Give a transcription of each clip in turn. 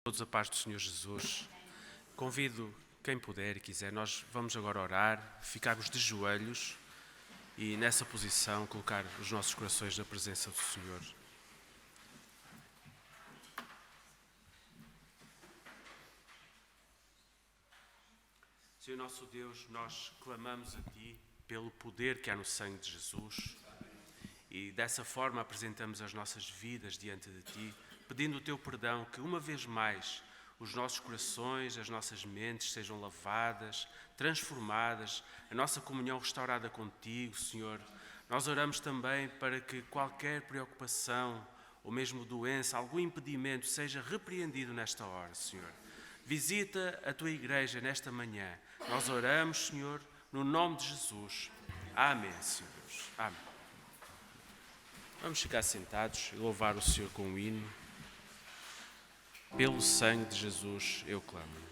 Todos a paz do Senhor Jesus. Convido quem puder e quiser, nós vamos agora orar, ficarmos de joelhos e nessa posição colocar os nossos corações na presença do Senhor. Senhor nosso Deus, nós clamamos a Ti pelo poder que há no sangue de Jesus e dessa forma apresentamos as nossas vidas diante de Ti, pedindo o Teu perdão, que uma vez mais os nossos corações, as nossas mentes sejam lavadas, transformadas, a nossa comunhão restaurada contigo, Senhor. Nós oramos também para que qualquer preocupação ou mesmo doença, algum impedimento seja repreendido nesta hora, Senhor. Visita a Tua igreja nesta manhã. Nós oramos, Senhor, no nome de Jesus. Amém, Senhor Deus. Amém. Vamos ficar sentados e louvar o Senhor com um hino. Pelo sangue de Jesus eu clamo.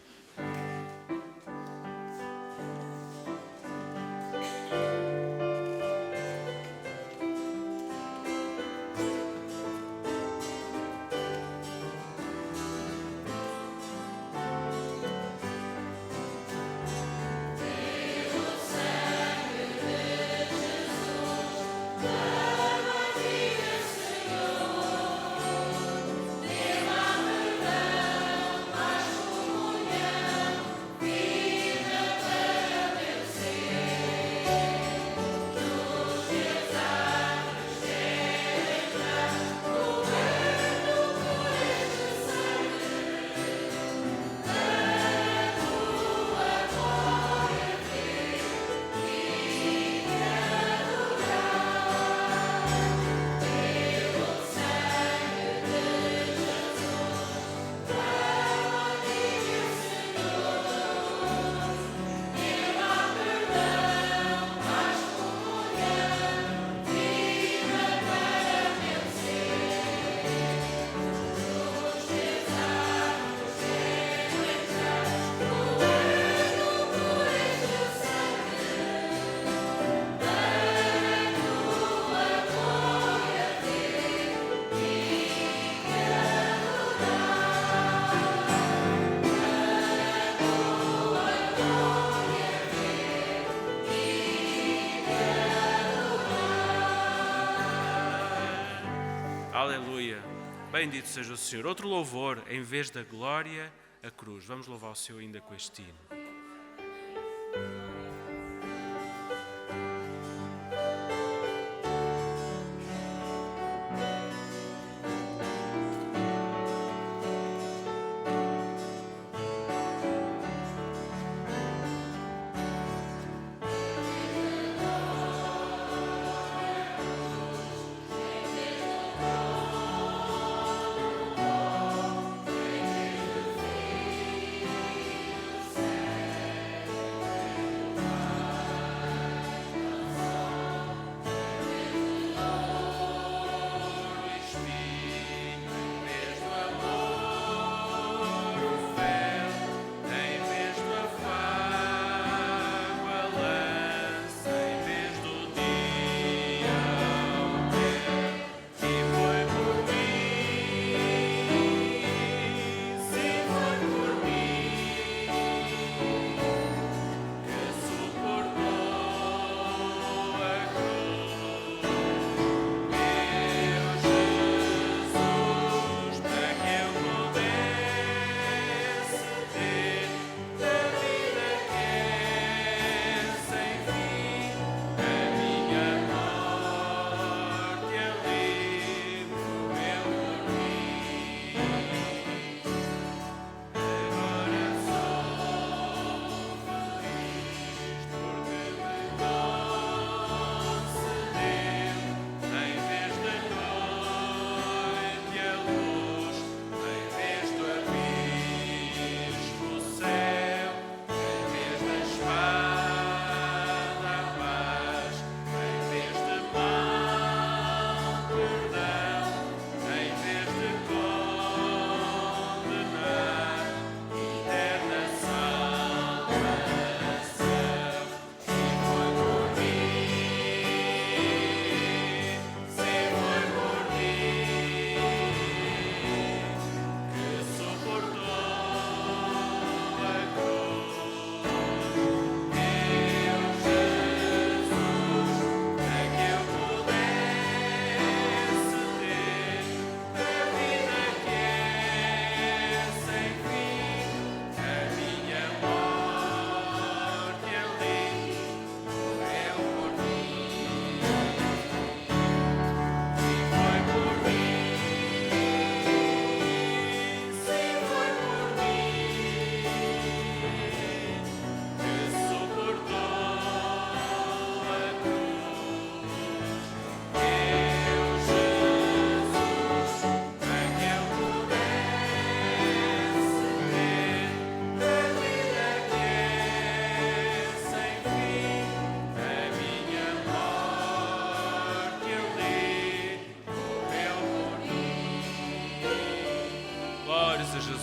Aleluia. Bendito seja o Senhor. Outro louvor, em vez da glória, a cruz. Vamos louvar o Senhor ainda com este hino.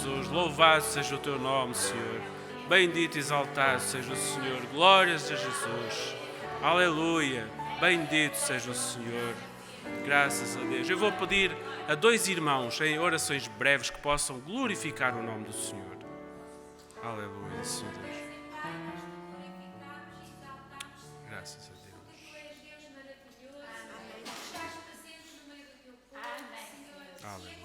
Jesus. Louvado seja o teu nome, Senhor. Bendito e exaltado seja o Senhor. Glórias a Jesus. Aleluia. Bendito seja o Senhor. Graças a Deus. Eu vou pedir a 2 irmãos em orações breves que possam glorificar o nome do Senhor. Aleluia, Senhor Deus. Graças a Deus. Aleluia.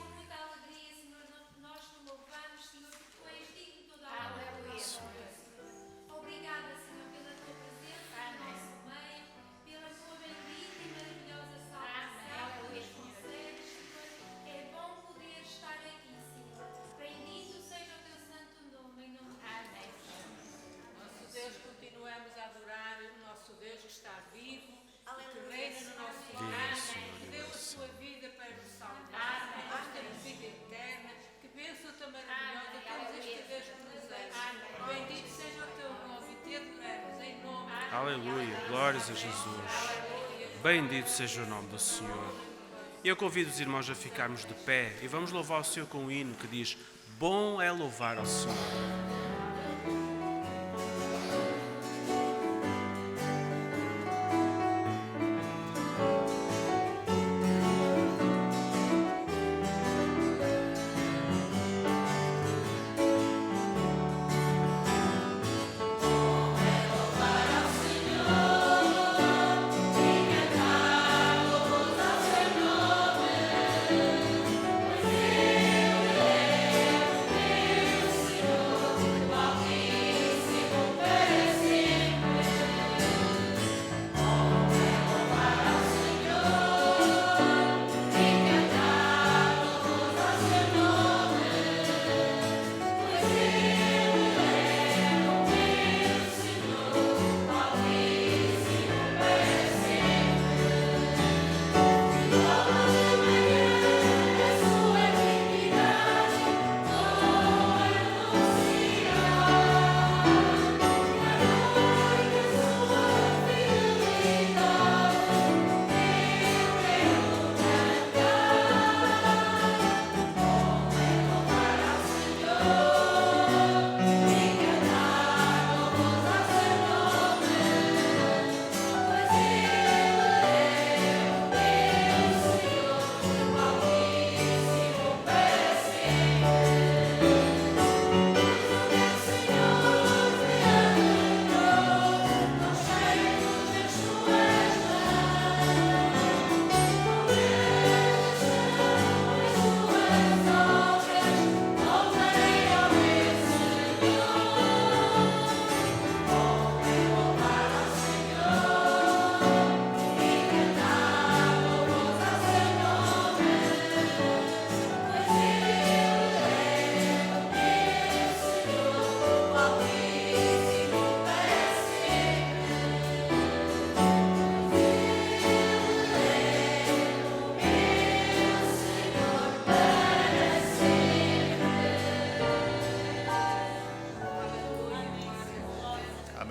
Aleluia, glórias a Jesus. Bendito seja o nome do Senhor. E eu convido os irmãos a ficarmos de pé e vamos louvar o Senhor com um hino que diz: bom é louvar ao Senhor.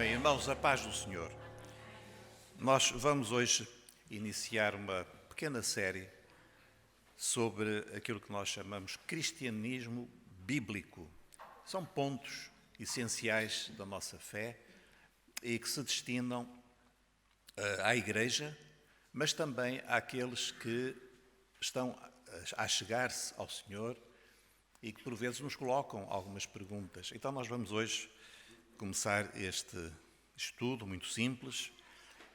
Irmãos, a paz do Senhor. Nós vamos hoje iniciar uma pequena série sobre aquilo que nós chamamos cristianismo bíblico. São pontos essenciais da nossa fé e que se destinam à Igreja, mas também àqueles que estão a chegar-se ao Senhor e que por vezes nos colocam algumas perguntas. Então nós vamos hoje começar este estudo muito simples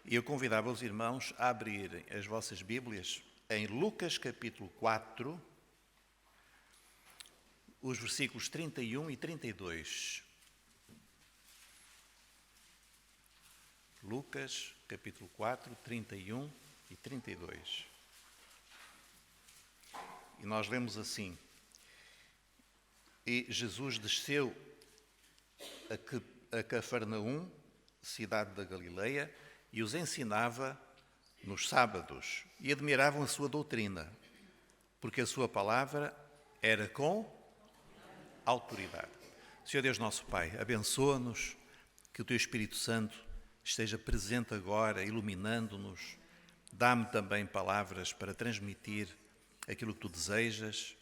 e eu convidava os irmãos a abrirem as vossas Bíblias em Lucas capítulo 4, os versículos 31 e 32. Lucas capítulo 4, 31 e 32. E nós lemos assim: E Jesus desceu a Cafarnaum, cidade da Galileia, e os ensinava nos sábados, e admiravam a sua doutrina, porque a sua palavra era com autoridade. Senhor Deus nosso Pai, abençoa-nos, que o Teu Espírito Santo esteja presente agora, iluminando-nos. Dá-me também palavras para transmitir aquilo que Tu desejas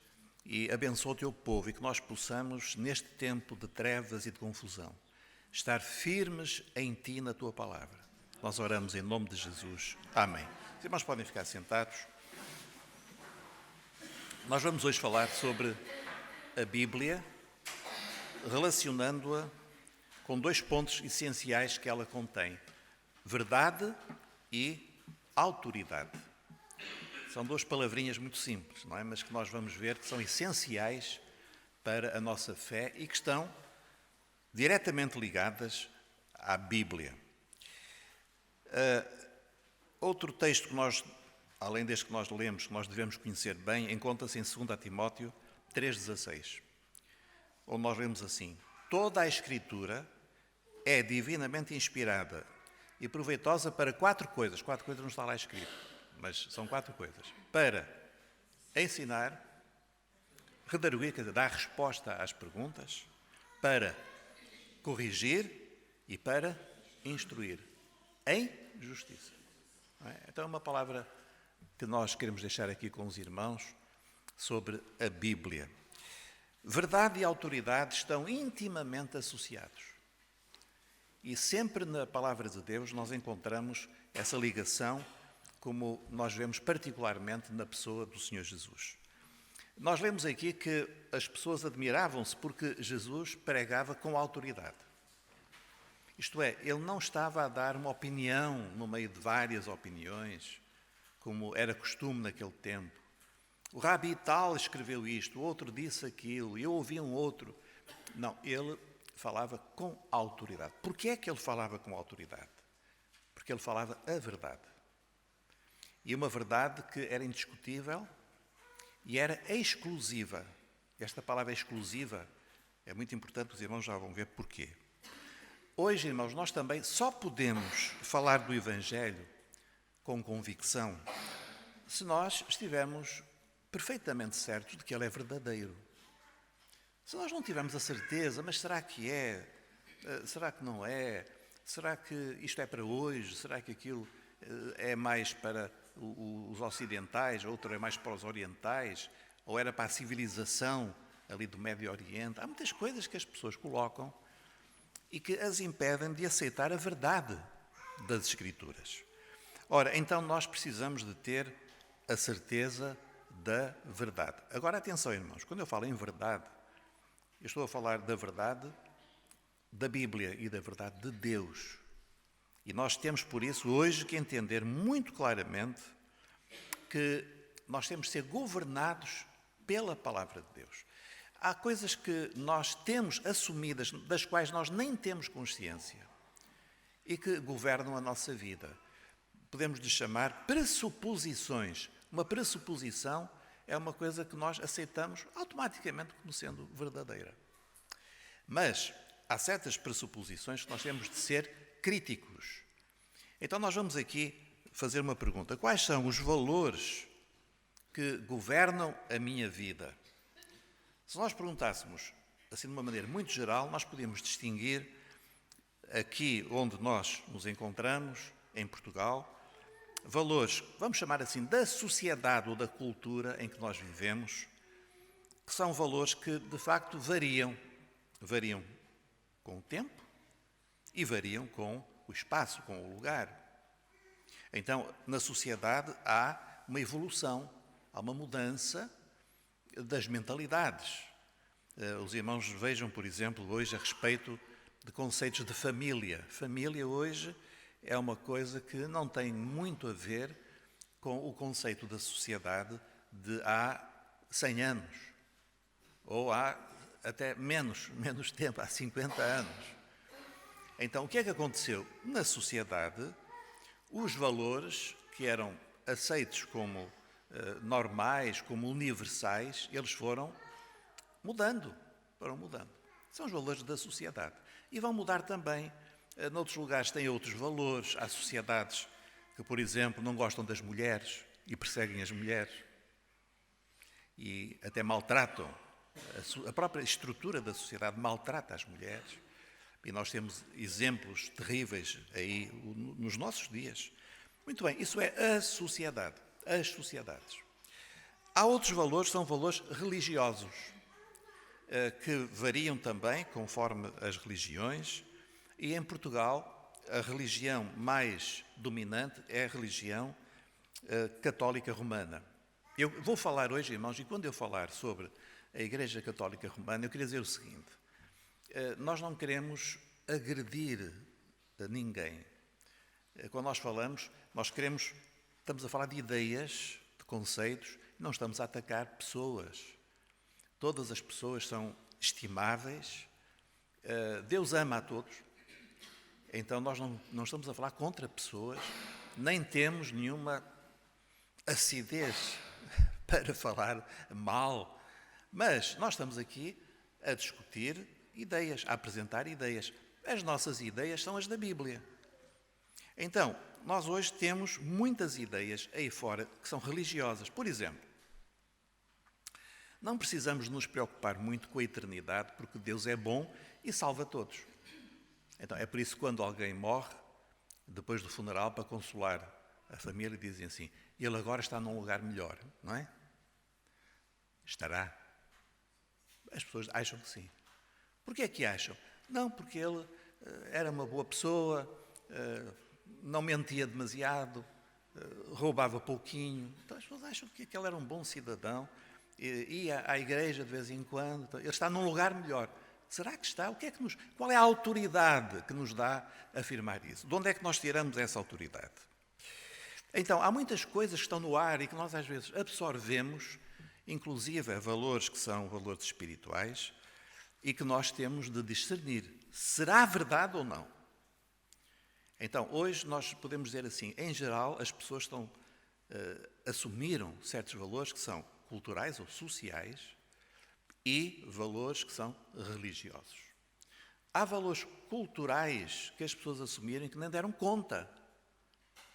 e abençoa o teu povo e que nós possamos, neste tempo de trevas e de confusão, estar firmes em ti, na tua palavra. Nós oramos em nome de Jesus. Amém. Os irmãos podem ficar sentados. Nós vamos hoje falar sobre a Bíblia, relacionando-a com dois pontos essenciais que ela contém: verdade e autoridade. São duas palavrinhas muito simples, não é? Mas que nós vamos ver que são essenciais para a nossa fé e que estão diretamente ligadas à Bíblia. Outro texto que nós, além deste que nós lemos, que nós devemos conhecer bem, encontra-se em 2 Timóteo 3,16, onde nós lemos assim: toda a Escritura é divinamente inspirada e proveitosa para quatro coisas não está lá escrito, mas são quatro coisas: para ensinar, redarguir, quer dizer, dar resposta às perguntas, para corrigir e para instruir em justiça. Não é? Então é uma palavra que nós queremos deixar aqui com os irmãos sobre a Bíblia. Verdade e autoridade estão intimamente associados. E sempre na palavra de Deus nós encontramos essa ligação, como nós vemos particularmente na pessoa do Senhor Jesus. Nós lemos aqui que as pessoas admiravam-se porque Jesus pregava com autoridade. Isto é, ele não estava a dar uma opinião no meio de várias opiniões, como era costume naquele tempo. O Rabi tal escreveu isto, o outro disse aquilo, e eu ouvi um outro. Não, ele falava com autoridade. Porquê é que ele falava com autoridade? Porque ele falava a verdade. E uma verdade que era indiscutível e era exclusiva. Esta palavra exclusiva é muito importante, os irmãos já vão ver porquê. Hoje, irmãos, nós também só podemos falar do Evangelho com convicção se nós estivermos perfeitamente certos de que ele é verdadeiro. Se nós não tivermos a certeza, mas será que é? Será que não é? Será que isto é para hoje? Será que aquilo é mais para os ocidentais, outro é mais para os orientais? Ou era para a civilização ali do Médio Oriente? Há muitas coisas que as pessoas colocam e que as impedem de aceitar a verdade das Escrituras. Ora, então nós precisamos de ter a certeza da verdade. Agora, atenção, irmãos, quando eu falo em verdade, eu estou a falar da verdade da Bíblia e da verdade de Deus. E nós temos, por isso, hoje que entender muito claramente que nós temos de ser governados pela palavra de Deus. Há coisas que nós temos assumidas, das quais nós nem temos consciência e que governam a nossa vida. Podemos lhe chamar pressuposições. Uma pressuposição é uma coisa que nós aceitamos automaticamente como sendo verdadeira. Mas há certas pressuposições que nós temos de ser críticos. Então nós vamos aqui fazer uma pergunta: quais são os valores que governam a minha vida? Se nós perguntássemos assim de uma maneira muito geral, nós podemos distinguir aqui onde nós nos encontramos, em Portugal, valores, vamos chamar assim, da sociedade ou da cultura em que nós vivemos, que são valores que de facto variam com o tempo e variam com o espaço, com o lugar. Então, na sociedade há uma evolução, há uma mudança das mentalidades. Os irmãos vejam, por exemplo, hoje a respeito de conceitos de família. Família hoje é uma coisa que não tem muito a ver com o conceito da sociedade de há 100 anos, ou há até menos tempo, há 50 anos. Então, o que é que aconteceu? Na sociedade, os valores que eram aceitos como normais, como universais, eles foram mudando. São os valores da sociedade. E vão mudar também. Noutros lugares têm outros valores. Há sociedades que, por exemplo, não gostam das mulheres e perseguem as mulheres. E até maltratam. A própria estrutura da sociedade maltrata as mulheres. E nós temos exemplos terríveis aí nos nossos dias. Muito bem, isso é a sociedade. As sociedades. Há outros valores, são valores religiosos, que variam também conforme as religiões, e em Portugal a religião mais dominante é a religião católica romana. Eu vou falar hoje, irmãos, e quando eu falar sobre a Igreja Católica Romana, eu queria dizer o seguinte: nós não queremos agredir a ninguém. Quando nós falamos, estamos a falar de ideias, de conceitos, não estamos a atacar pessoas. Todas as pessoas são estimáveis, Deus ama a todos, então nós não estamos a falar contra pessoas, nem temos nenhuma acidez para falar mal, mas nós estamos aqui a discutir ideias, a apresentar ideias. As nossas ideias são as da Bíblia. Então, nós hoje temos muitas ideias aí fora que são religiosas. Por exemplo, não precisamos nos preocupar muito com a eternidade, porque Deus é bom e salva todos. Então, é por isso que quando alguém morre, depois do funeral, para consolar a família, dizem assim: ele agora está num lugar melhor, não é? Estará. As pessoas acham que sim. Porquê é que acham? Não, porque ele era uma boa pessoa, não mentia demasiado, roubava pouquinho. Então as pessoas acham que ele era um bom cidadão, ia à igreja de vez em quando, então, ele está num lugar melhor. Será que está? Qual é a autoridade que nos dá a afirmar isso? De onde é que nós tiramos essa autoridade? Então, há muitas coisas que estão no ar e que nós às vezes absorvemos, inclusive valores que são valores espirituais, e que nós temos de discernir. Será verdade ou não? Então, hoje nós podemos dizer assim, em geral, as pessoas assumiram certos valores que são culturais ou sociais e valores que são religiosos. Há valores culturais que as pessoas assumiram que nem deram conta.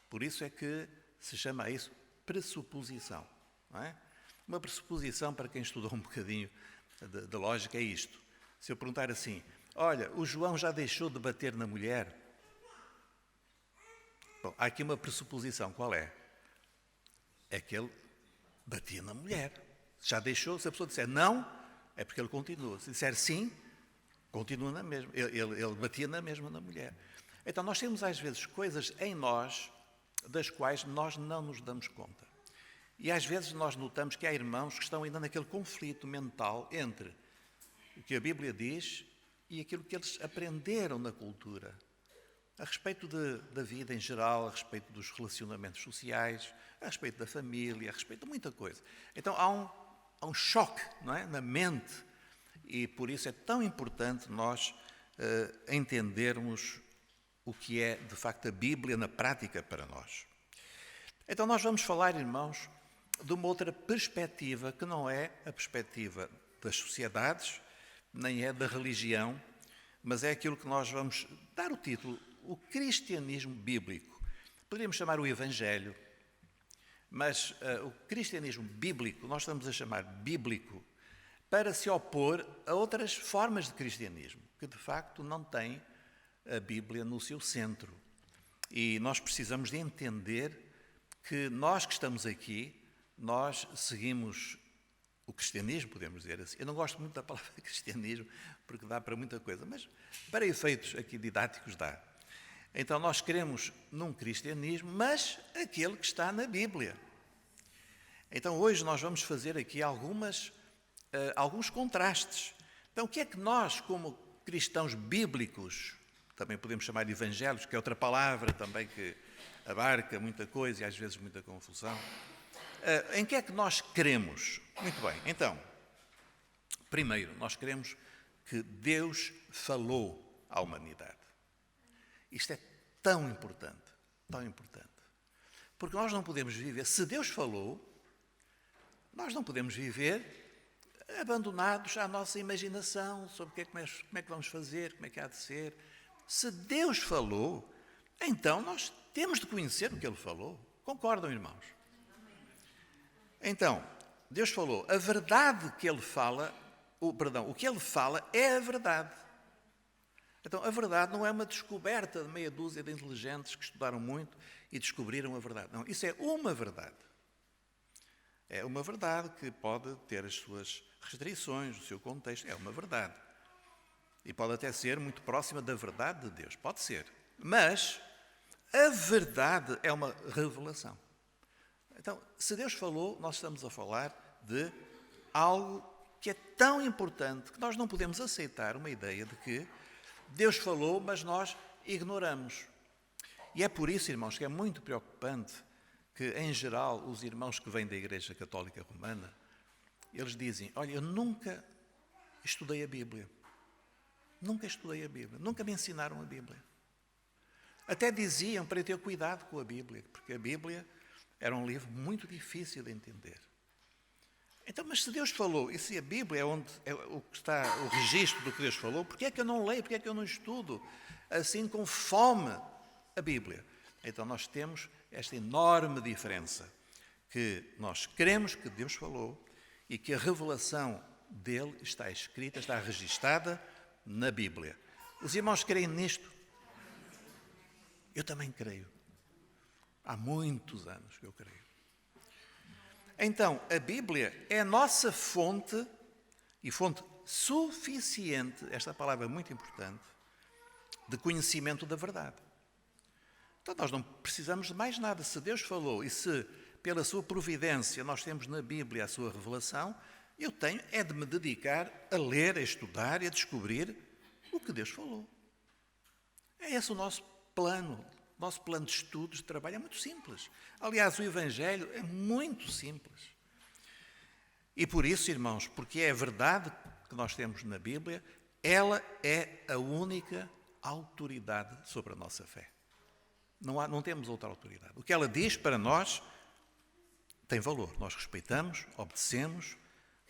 Por isso é que se chama isso pressuposição. Não é? Uma pressuposição, para quem estudou um bocadinho de lógica, é isto. Se eu perguntar assim: olha, o João já deixou de bater na mulher? Bom, há aqui uma pressuposição. Qual é? É que ele batia na mulher. Já deixou? Se a pessoa disser não, é porque ele continua. Se disser sim, continua na mesma. Ele batia na mesma na mulher. Então, nós temos às vezes coisas em nós das quais nós não nos damos conta. E às vezes nós notamos que há irmãos que estão ainda naquele conflito mental entre o que a Bíblia diz e aquilo que eles aprenderam na cultura, a respeito da vida em geral, a respeito dos relacionamentos sociais, a respeito da família, a respeito de muita coisa. Então há um choque, não é, na mente, e por isso é tão importante nós entendermos o que é, de facto, a Bíblia na prática para nós. Então nós vamos falar, irmãos, de uma outra perspectiva, que não é a perspectiva das sociedades, nem é da religião, mas é aquilo que nós vamos dar o título, o cristianismo bíblico. Poderíamos chamar o Evangelho, mas o cristianismo bíblico, nós estamos a chamar bíblico, para se opor a outras formas de cristianismo, que de facto não têm a Bíblia no seu centro. E nós precisamos de entender que nós que estamos aqui, nós seguimos o cristianismo, podemos dizer assim. Eu não gosto muito da palavra cristianismo, porque dá para muita coisa, mas para efeitos aqui didáticos dá. Então nós queremos num cristianismo, mas aquele que está na Bíblia. Então hoje nós vamos fazer aqui alguns contrastes. Então o que é que nós, como cristãos bíblicos, também podemos chamar de evangélicos, que é outra palavra também que abarca muita coisa e às vezes muita confusão, em que é que nós cremos? Muito bem, então, primeiro, nós queremos que Deus falou à humanidade. Isto é tão importante, porque nós não podemos viver, se Deus falou, nós não podemos viver abandonados à nossa imaginação sobre como é que vamos fazer, como é que há de ser. Se Deus falou, então nós temos de conhecer o que Ele falou. Concordam, irmãos? Então, Deus falou, a verdade que Ele fala, o que Ele fala é a verdade. Então, a verdade não é uma descoberta de meia dúzia de inteligentes que estudaram muito e descobriram a verdade. Não, isso é uma verdade. É uma verdade que pode ter as suas restrições, o seu contexto. É uma verdade. E pode até ser muito próxima da verdade de Deus. Pode ser. Mas a verdade é uma revelação. Então, se Deus falou, nós estamos a falar de algo que é tão importante que nós não podemos aceitar uma ideia de que Deus falou, mas nós ignoramos. E é por isso, irmãos, que é muito preocupante que, em geral, os irmãos que vêm da Igreja Católica Romana, eles dizem, olha, eu nunca estudei a Bíblia. Nunca estudei a Bíblia. Nunca me ensinaram a Bíblia. Até diziam para eu ter cuidado com a Bíblia, porque a Bíblia era um livro muito difícil de entender. Então, mas se Deus falou, e se a Bíblia é o que está o registro do que Deus falou, por que é que eu não leio, por que é que eu não estudo assim com fome a Bíblia? Então nós temos esta enorme diferença, que nós cremos que Deus falou e que a revelação dele está escrita, está registada na Bíblia. Os irmãos creem nisto? Eu também creio. Há muitos anos que eu creio. Então, a Bíblia é a nossa fonte, e fonte suficiente, esta palavra é muito importante, de conhecimento da verdade. Então, nós não precisamos de mais nada. Se Deus falou e se, pela sua providência, nós temos na Bíblia a sua revelação, eu tenho é de me dedicar a ler, a estudar e a descobrir o que Deus falou. É esse o nosso plano. Nosso plano de estudos, de trabalho é muito simples. Aliás, o Evangelho é muito simples. E por isso, irmãos, porque é a verdade que nós temos na Bíblia, ela é a única autoridade sobre a nossa fé. Não temos outra autoridade. O que ela diz para nós tem valor. Nós respeitamos, obedecemos,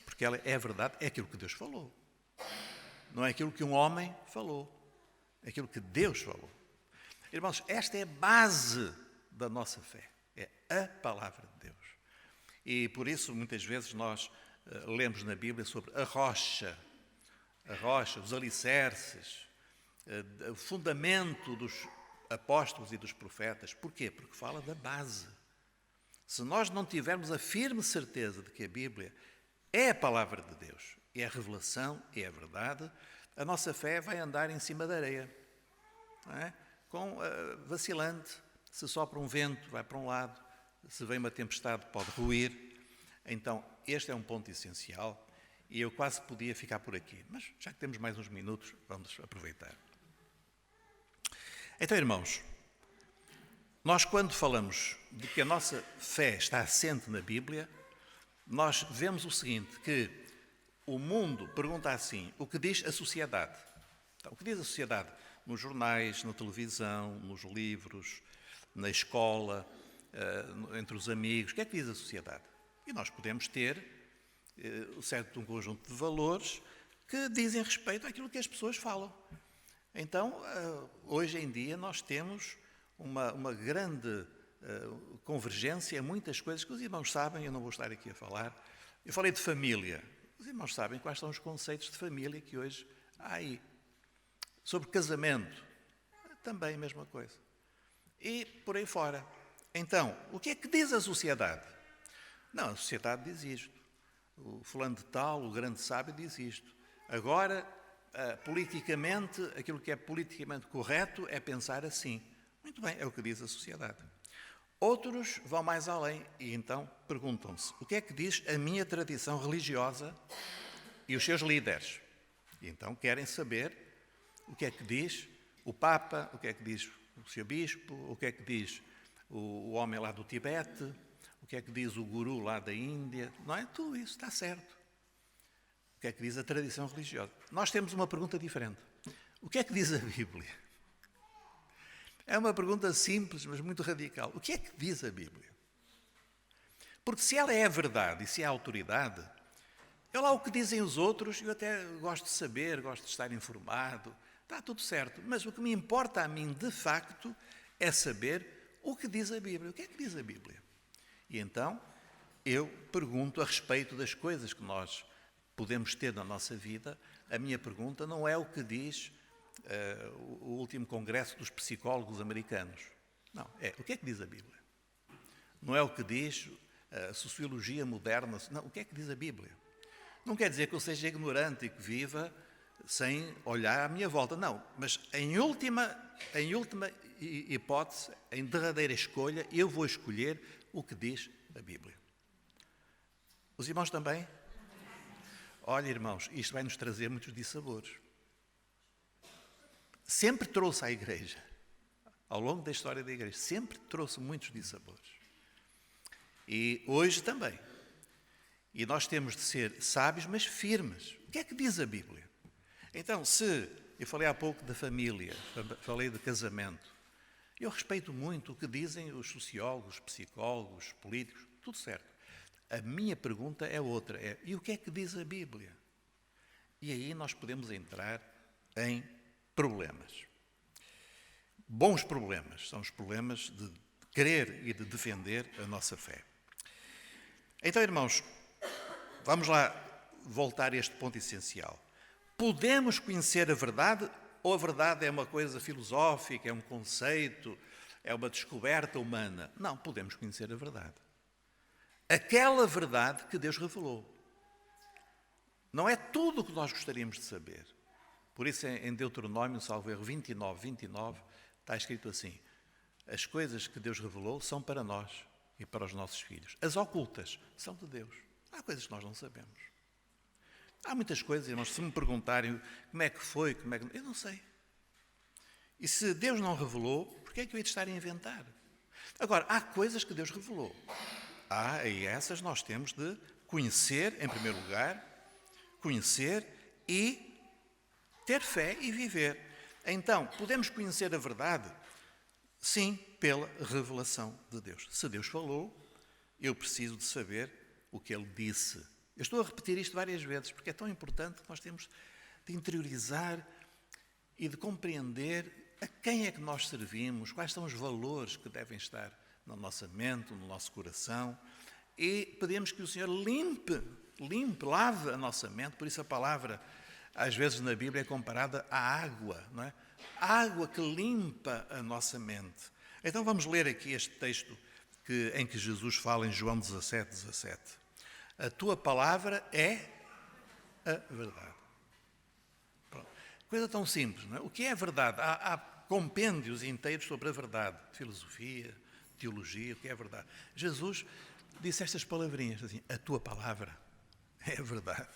porque ela é a verdade, é aquilo que Deus falou. Não é aquilo que um homem falou, é aquilo que Deus falou. Irmãos, esta é a base da nossa fé, é a palavra de Deus. E por isso, muitas vezes, nós lemos na Bíblia sobre a rocha, os alicerces, o fundamento dos apóstolos e dos profetas. Porquê? Porque fala da base. Se nós não tivermos a firme certeza de que a Bíblia é a palavra de Deus, é a revelação, é a verdade, a nossa fé vai andar em cima da areia, não é? Vacilante, se sopra um vento, vai para um lado, se vem uma tempestade, pode ruir. Então, este é um ponto essencial e eu quase podia ficar por aqui, mas já que temos mais uns minutos, vamos aproveitar. Então, irmãos, nós quando falamos de que a nossa fé está assente na Bíblia, nós vemos o seguinte, que o mundo pergunta assim, o que diz a sociedade? Então, o que diz a sociedade? Nos jornais, na televisão, nos livros, na escola, entre os amigos. O que é que diz a sociedade? E nós podemos ter um conjunto de valores que dizem respeito àquilo que as pessoas falam. Então, hoje em dia, nós temos uma grande convergência em muitas coisas que os irmãos sabem, eu não vou estar aqui a falar. Eu falei de família. Os irmãos sabem quais são os conceitos de família que hoje há aí. Sobre casamento, também a mesma coisa. E por aí fora. Então, o que é que diz a sociedade? Não, a sociedade diz isto. O fulano de tal, o grande sábio, diz isto. Agora, politicamente, aquilo que é politicamente correto é pensar assim. Muito bem, é o que diz a sociedade. Outros vão mais além e então perguntam-se, o que é que diz a minha tradição religiosa e os seus líderes? E então querem saber o que é que diz o Papa, o que é que diz o seu Bispo, o que é que diz o homem lá do Tibete, o que é que diz o guru lá da Índia. Não é? Tudo isso está certo. O que é que diz a tradição religiosa? Nós temos uma pergunta diferente. O que é que diz a Bíblia? É uma pergunta simples, mas muito radical. O que é que diz a Bíblia? Porque se ela é a verdade e se é a autoridade, é lá o que dizem os outros, eu até gosto de saber, gosto de estar informado, está tudo certo. Mas o que me importa a mim, de facto, é saber o que diz a Bíblia. O que é que diz a Bíblia? E então, eu pergunto a respeito das coisas que nós podemos ter na nossa vida. A minha pergunta não é o que diz o último congresso dos psicólogos americanos. Não, é o que é que diz a Bíblia. Não é o que diz a sociologia moderna. Não, o que é que diz a Bíblia? Não quer dizer que eu seja ignorante e que viva sem olhar à minha volta. Não, mas em última hipótese, em derradeira escolha, eu vou escolher o que diz a Bíblia. Os irmãos também? Olha, irmãos, isto vai nos trazer muitos dissabores. Sempre trouxe à igreja, ao longo da história da igreja, sempre trouxe muitos dissabores. E hoje também. E nós temos de ser sábios, mas firmes. O que é que diz a Bíblia? Então, eu falei há pouco da família, falei de casamento, eu respeito muito o que dizem os sociólogos, psicólogos, políticos, tudo certo. A minha pergunta é outra, e o que é que diz a Bíblia? E aí nós podemos entrar em problemas. Bons problemas, são os problemas de querer e de defender a nossa fé. Então, irmãos, vamos lá voltar a este ponto essencial. Podemos conhecer a verdade ou a verdade é uma coisa filosófica, é um conceito, é uma descoberta humana? Não, podemos conhecer a verdade. Aquela verdade que Deus revelou. Não é tudo o que nós gostaríamos de saber. Por isso, em Deuteronômio, salvo erro 29, está escrito assim: as coisas que Deus revelou são para nós e para os nossos filhos. As ocultas são de Deus. Há coisas que nós não sabemos. Há muitas coisas, irmãos, se me perguntarem como é que foi, eu não sei. E se Deus não revelou, por que é que eu hei de estar a inventar? Agora, há coisas que Deus revelou. E essas nós temos de conhecer, em primeiro lugar, conhecer e ter fé e viver. Então, podemos conhecer a verdade? Sim, pela revelação de Deus. Se Deus falou, eu preciso de saber o que Ele disse. Eu estou a repetir isto várias vezes, porque é tão importante que nós temos de interiorizar e de compreender a quem é que nós servimos, quais são os valores que devem estar na nossa mente, no nosso coração, e pedimos que o Senhor lave a nossa mente. Por isso a palavra, às vezes na Bíblia, é comparada à água, não é? A água que limpa a nossa mente. Então vamos ler aqui este texto em que Jesus fala em João 17. A tua palavra é a verdade. Pronto. Coisa tão simples, não é? O que é a verdade? Há compêndios inteiros sobre a verdade. Filosofia, teologia, o que é a verdade. Jesus disse estas palavrinhas assim: a tua palavra é a verdade.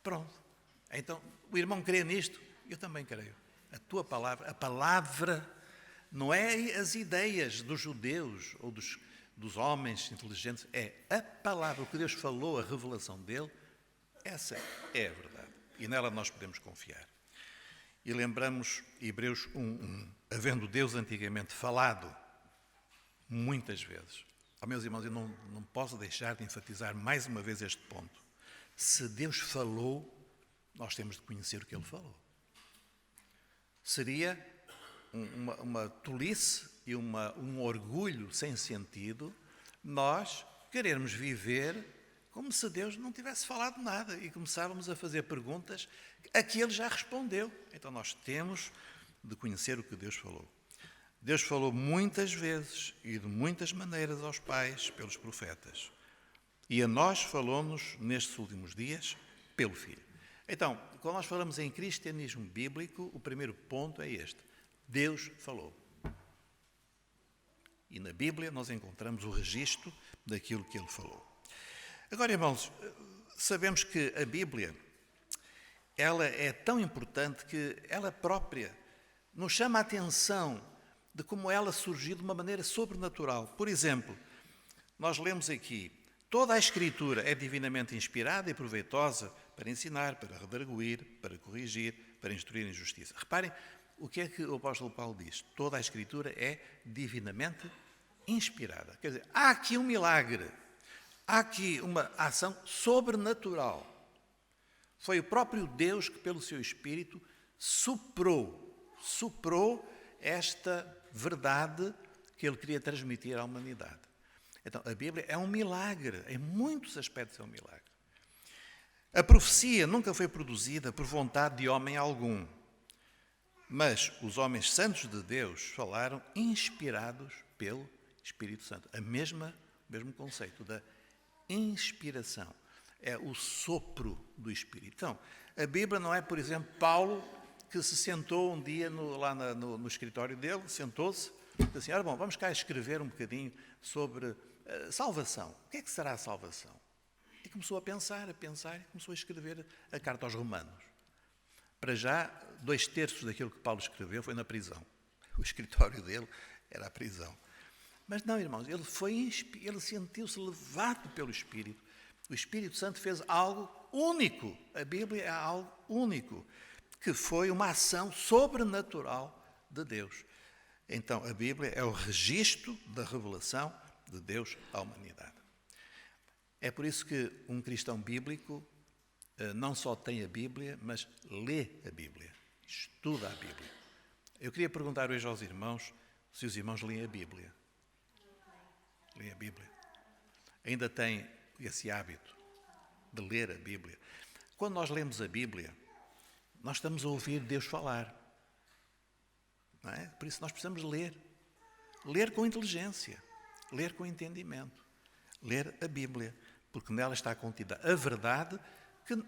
Pronto. Então, o irmão crê nisto? Eu também creio. A tua palavra, a palavra, não é as ideias dos judeus ou dos homens inteligentes, é a palavra, o que Deus falou, a revelação dele, essa é a verdade. E nela nós podemos confiar. E lembramos Hebreus 1:1, havendo Deus antigamente falado muitas vezes. Meus irmãos, eu não posso deixar de enfatizar mais uma vez este ponto. Se Deus falou, nós temos de conhecer o que Ele falou. Seria uma tolice e um orgulho sem sentido nós querermos viver como se Deus não tivesse falado nada e começávamos a fazer perguntas a que Ele já respondeu. Então nós temos de conhecer o que Deus falou. Deus falou muitas vezes e de muitas maneiras aos pais pelos profetas. E a nós falou-nos nestes últimos dias pelo Filho. Então, quando nós falamos em cristianismo bíblico, o primeiro ponto é este: Deus falou. E na Bíblia nós encontramos o registro daquilo que Ele falou. Agora, irmãos, sabemos que a Bíblia, ela é tão importante que ela própria nos chama a atenção de como ela surgiu de uma maneira sobrenatural. Por exemplo, nós lemos aqui: toda a Escritura é divinamente inspirada e proveitosa para ensinar, para redarguir, para corrigir, para instruir em justiça. Reparem o que é que o apóstolo Paulo diz: toda a Escritura é divinamente inspirada. Quer dizer, há aqui um milagre, há aqui uma ação sobrenatural. Foi o próprio Deus que, pelo seu Espírito, soprou esta verdade que Ele queria transmitir à humanidade. Então, a Bíblia é um milagre, em muitos aspectos é um milagre. A profecia nunca foi produzida por vontade de homem algum, mas os homens santos de Deus falaram inspirados pelo Espírito Santo. A mesma mesmo conceito da inspiração. É o sopro do Espírito. Então, a Bíblia não é, por exemplo, Paulo, que se sentou um dia lá no escritório dele, sentou-se, e disse assim, ora bom, vamos cá escrever um bocadinho sobre salvação. O que é que será a salvação? E começou a pensar, e começou a escrever a carta aos Romanos. Para já, 2/3 daquilo que Paulo escreveu foi na prisão. O escritório dele era a prisão. Mas não, irmãos, ele sentiu-se levado pelo Espírito. O Espírito Santo fez algo único. A Bíblia é algo único, que foi uma ação sobrenatural de Deus. Então, a Bíblia é o registro da revelação de Deus à humanidade. É por isso que um cristão bíblico não só tem a Bíblia, mas lê a Bíblia, estuda a Bíblia. Eu queria perguntar hoje aos irmãos se os irmãos leem a Bíblia. Leem a Bíblia. Ainda têm esse hábito de ler a Bíblia. Quando nós lemos a Bíblia, nós estamos a ouvir Deus falar. Não é? Por isso nós precisamos ler. Ler com inteligência, ler com entendimento. Ler a Bíblia, porque nela está contida a verdade,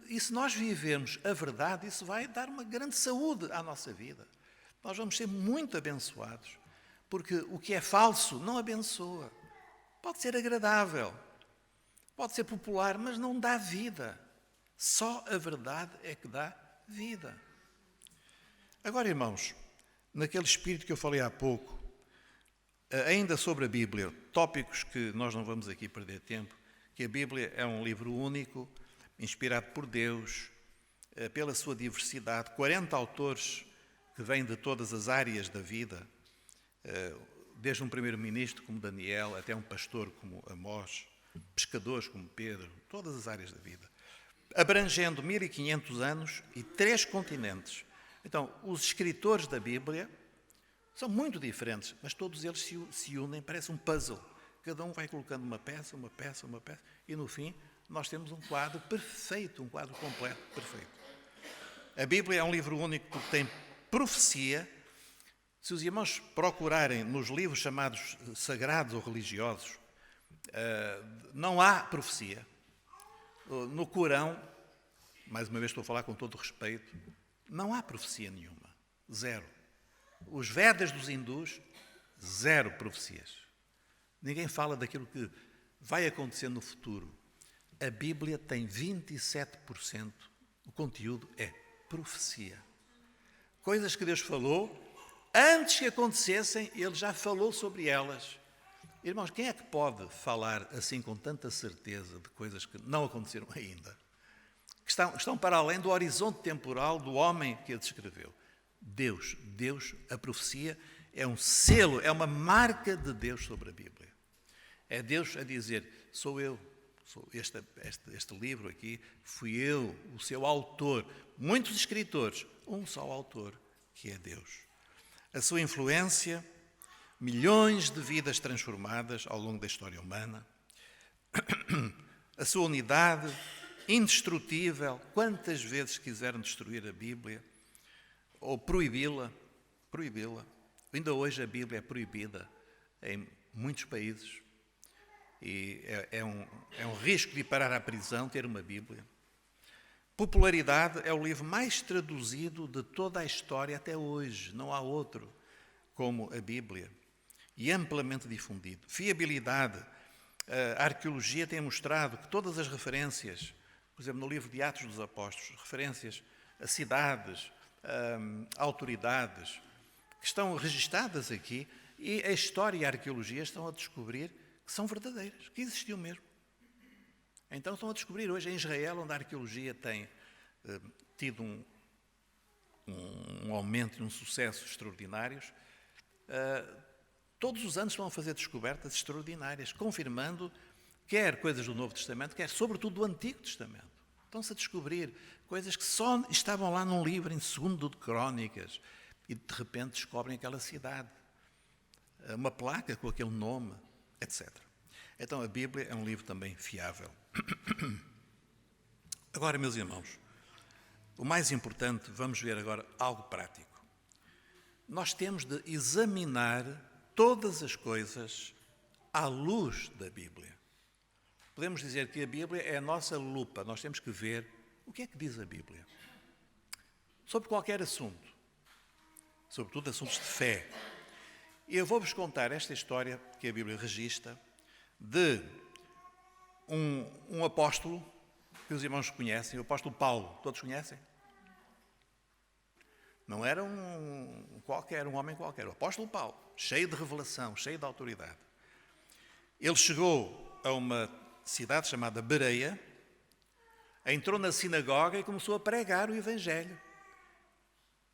e se nós vivermos a verdade, isso vai dar uma grande saúde à nossa vida. Nós vamos ser muito abençoados, porque o que é falso não abençoa. Pode ser agradável, pode ser popular, mas não dá vida. Só a verdade é que dá vida. Agora, irmãos, naquele espírito que eu falei há pouco, ainda sobre a Bíblia, tópicos que nós não vamos aqui perder tempo, que a Bíblia é um livro único, inspirado por Deus, pela sua diversidade, 40 autores que vêm de todas as áreas da vida, desde um primeiro-ministro como Daniel, até um pastor como Amós, pescadores como Pedro, todas as áreas da vida, abrangendo 1500 anos e 3 continentes. Então, os escritores da Bíblia são muito diferentes, mas todos eles se unem, parece um puzzle. Cada um vai colocando uma peça, e no fim nós temos um quadro perfeito, um quadro completo, perfeito. A Bíblia é um livro único porque tem profecia. Se os irmãos procurarem nos livros chamados sagrados ou religiosos, não há profecia. No Corão, mais uma vez estou a falar com todo o respeito, não há profecia nenhuma. Zero. Os Vedas dos hindus, 0 profecias. Ninguém fala daquilo que vai acontecer no futuro. A Bíblia tem 27%. O conteúdo é profecia. Coisas que Deus falou, antes que acontecessem, Ele já falou sobre elas. Irmãos, quem é que pode falar assim com tanta certeza de coisas que não aconteceram ainda? Que estão para além do horizonte temporal do homem que a descreveu. Deus, a profecia é um selo, é uma marca de Deus sobre a Bíblia. É Deus a dizer, sou eu, este livro aqui, fui eu, o seu autor. Muitos escritores, um só autor, que é Deus. A sua influência, milhões de vidas transformadas ao longo da história humana. A sua unidade, indestrutível, quantas vezes quiseram destruir a Bíblia, ou proibi-la. Ainda hoje a Bíblia é proibida em muitos países e é um risco de ir parar à prisão ter uma Bíblia. Popularidade, é o livro mais traduzido de toda a história até hoje, não há outro como a Bíblia, e amplamente difundido. Fiabilidade, a arqueologia tem mostrado que todas as referências, por exemplo, no livro de Atos dos Apóstolos, referências a cidades, autoridades que estão registadas aqui, e a história e a arqueologia estão a descobrir que são verdadeiras, que existiu mesmo. Então estão a descobrir hoje em Israel, onde a arqueologia tem tido um aumento e um sucesso extraordinários, todos os anos estão a fazer descobertas extraordinárias, confirmando quer coisas do Novo Testamento, quer sobretudo do Antigo Testamento. Estão-se a descobrir coisas que só estavam lá num livro em 2 de Crónicas e de repente descobrem aquela cidade, uma placa com aquele nome, etc. Então a Bíblia é um livro também fiável. Agora, meus irmãos, o mais importante, vamos ver agora algo prático. Nós temos de examinar todas as coisas à luz da Bíblia. Podemos dizer que a Bíblia é a nossa lupa. Nós temos que ver o que é que diz a Bíblia. Sobre qualquer assunto. Sobretudo assuntos de fé. E eu vou-vos contar esta história que a Bíblia registra de um apóstolo que os irmãos conhecem, o apóstolo Paulo. Todos conhecem? Não era um homem qualquer. O apóstolo Paulo, cheio de revelação, cheio de autoridade. Ele chegou a uma cidade chamada Bereia, entrou na sinagoga e começou a pregar o Evangelho.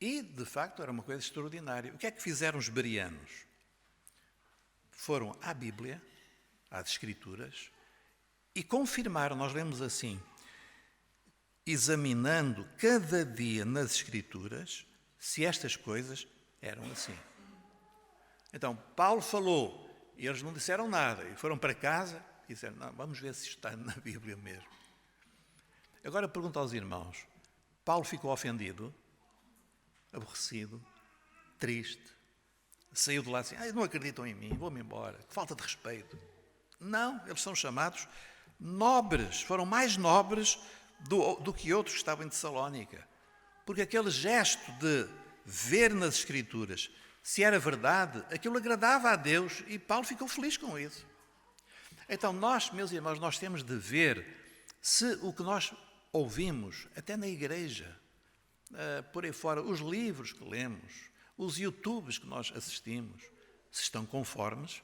E, de facto, era uma coisa extraordinária. O que é que fizeram os bereanos? Foram à Bíblia, às Escrituras, e confirmaram, nós lemos assim, examinando cada dia nas Escrituras se estas coisas eram assim. Então, Paulo falou, e eles não disseram nada, e foram para casa e disseram, não, vamos ver se está na Bíblia mesmo. Agora pergunto aos irmãos, Paulo ficou ofendido, aborrecido, triste, saiu de lá assim, não acreditam em mim, vou-me embora, que falta de respeito. Não, eles são chamados nobres, foram mais nobres do que outros que estavam em Tessalónica. Porque aquele gesto de ver nas Escrituras se era verdade, aquilo agradava a Deus e Paulo ficou feliz com isso. Então nós, meus irmãos, nós temos de ver se o que nós ouvimos, até na igreja, por aí fora, os livros que lemos, os YouTubes que nós assistimos, se estão conformes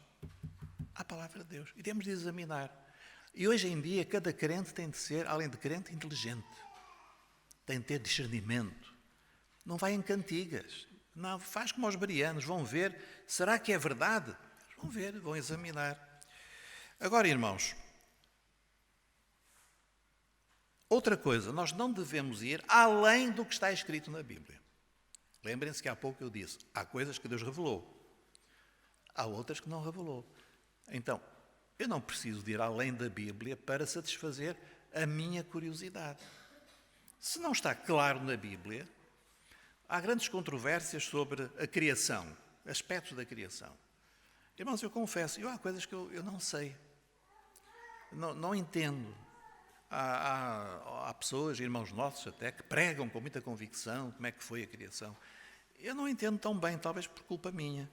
à palavra de Deus. E temos de examinar. E hoje em dia, cada crente tem de ser, além de crente, inteligente. Tem de ter discernimento. Não vai em cantigas. Não, faz como os bereanos. Vão ver, será que é verdade? Vão ver, vão examinar. Agora, irmãos, outra coisa, nós não devemos ir além do que está escrito na Bíblia. Lembrem-se que há pouco eu disse, há coisas que Deus revelou. Há outras que não revelou. Então, eu não preciso de ir além da Bíblia para satisfazer a minha curiosidade. Se não está claro na Bíblia, há grandes controvérsias sobre a criação, aspectos da criação. Irmãos, eu confesso, há coisas que eu não sei, não entendo. Há pessoas, irmãos nossos até, que pregam com muita convicção como é que foi a criação. Eu não entendo tão bem, talvez por culpa minha.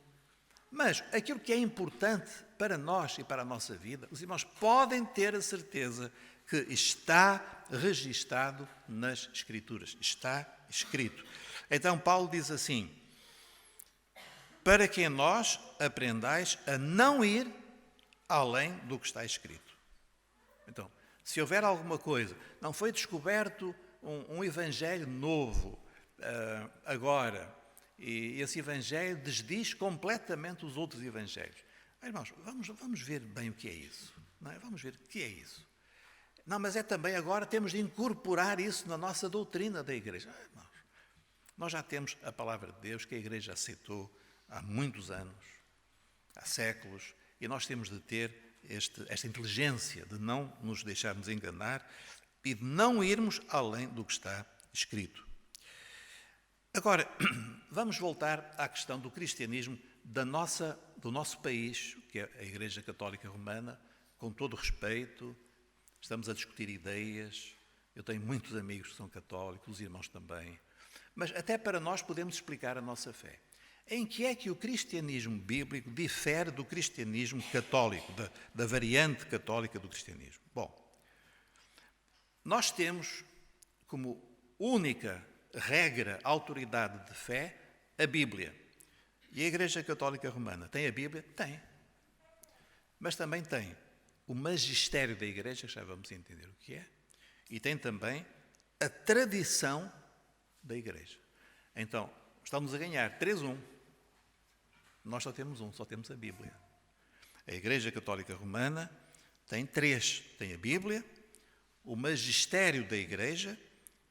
Mas aquilo que é importante para nós e para a nossa vida, os irmãos podem ter a certeza que está registado nas Escrituras. Está escrito. Então Paulo diz assim, para que nós aprendais a não ir além do que está escrito. Então, se houver alguma coisa, não foi descoberto um evangelho novo agora, e esse evangelho desdiz completamente os outros evangelhos. Irmãos, vamos ver bem o que é isso. Não é? Vamos ver o que é isso. Não, mas é também agora, temos de incorporar isso na nossa doutrina da igreja. Irmãos, nós já temos a palavra de Deus que a igreja aceitou há muitos anos, há séculos, e nós temos de ter esta inteligência de não nos deixarmos enganar e de não irmos além do que está escrito. Agora, vamos voltar à questão do cristianismo do nosso país, que é a Igreja Católica Romana, com todo o respeito, estamos a discutir ideias, eu tenho muitos amigos que são católicos, os irmãos também, mas até para nós podemos explicar a nossa fé. Em que é que o cristianismo bíblico difere do cristianismo católico, da variante católica do cristianismo? Bom, nós temos como única regra, autoridade de fé, a Bíblia. E a Igreja Católica Romana tem a Bíblia? Tem. Mas também tem o magistério da Igreja, já vamos entender o que é, e tem também a tradição da Igreja. Então, estamos a ganhar 3-1. Nós só temos só temos a Bíblia. A Igreja Católica Romana tem 3. Tem a Bíblia, o magistério da Igreja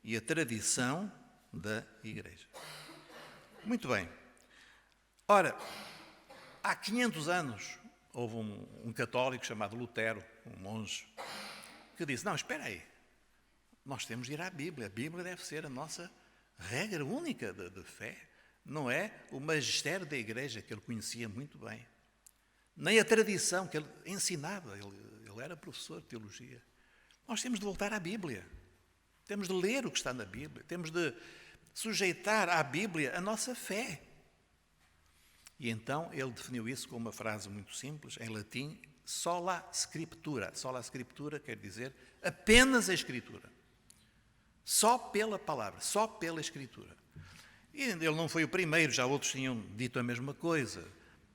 e a tradição da Igreja. Muito bem. Ora, há 500 anos, houve um católico chamado Lutero, um monge, que disse, não, espera aí, nós temos de ir à Bíblia. A Bíblia deve ser a nossa regra única de fé. Não é o magistério da Igreja, que ele conhecia muito bem. Nem a tradição que ele ensinava. Ele Ele era professor de teologia. Nós temos de voltar à Bíblia. Temos de ler o que está na Bíblia. Temos de sujeitar à Bíblia a nossa fé. E então ele definiu isso com uma frase muito simples, em latim, sola scriptura. Sola scriptura quer dizer apenas a Escritura. Só pela palavra, só pela Escritura. E ele não foi o primeiro, já outros tinham dito a mesma coisa.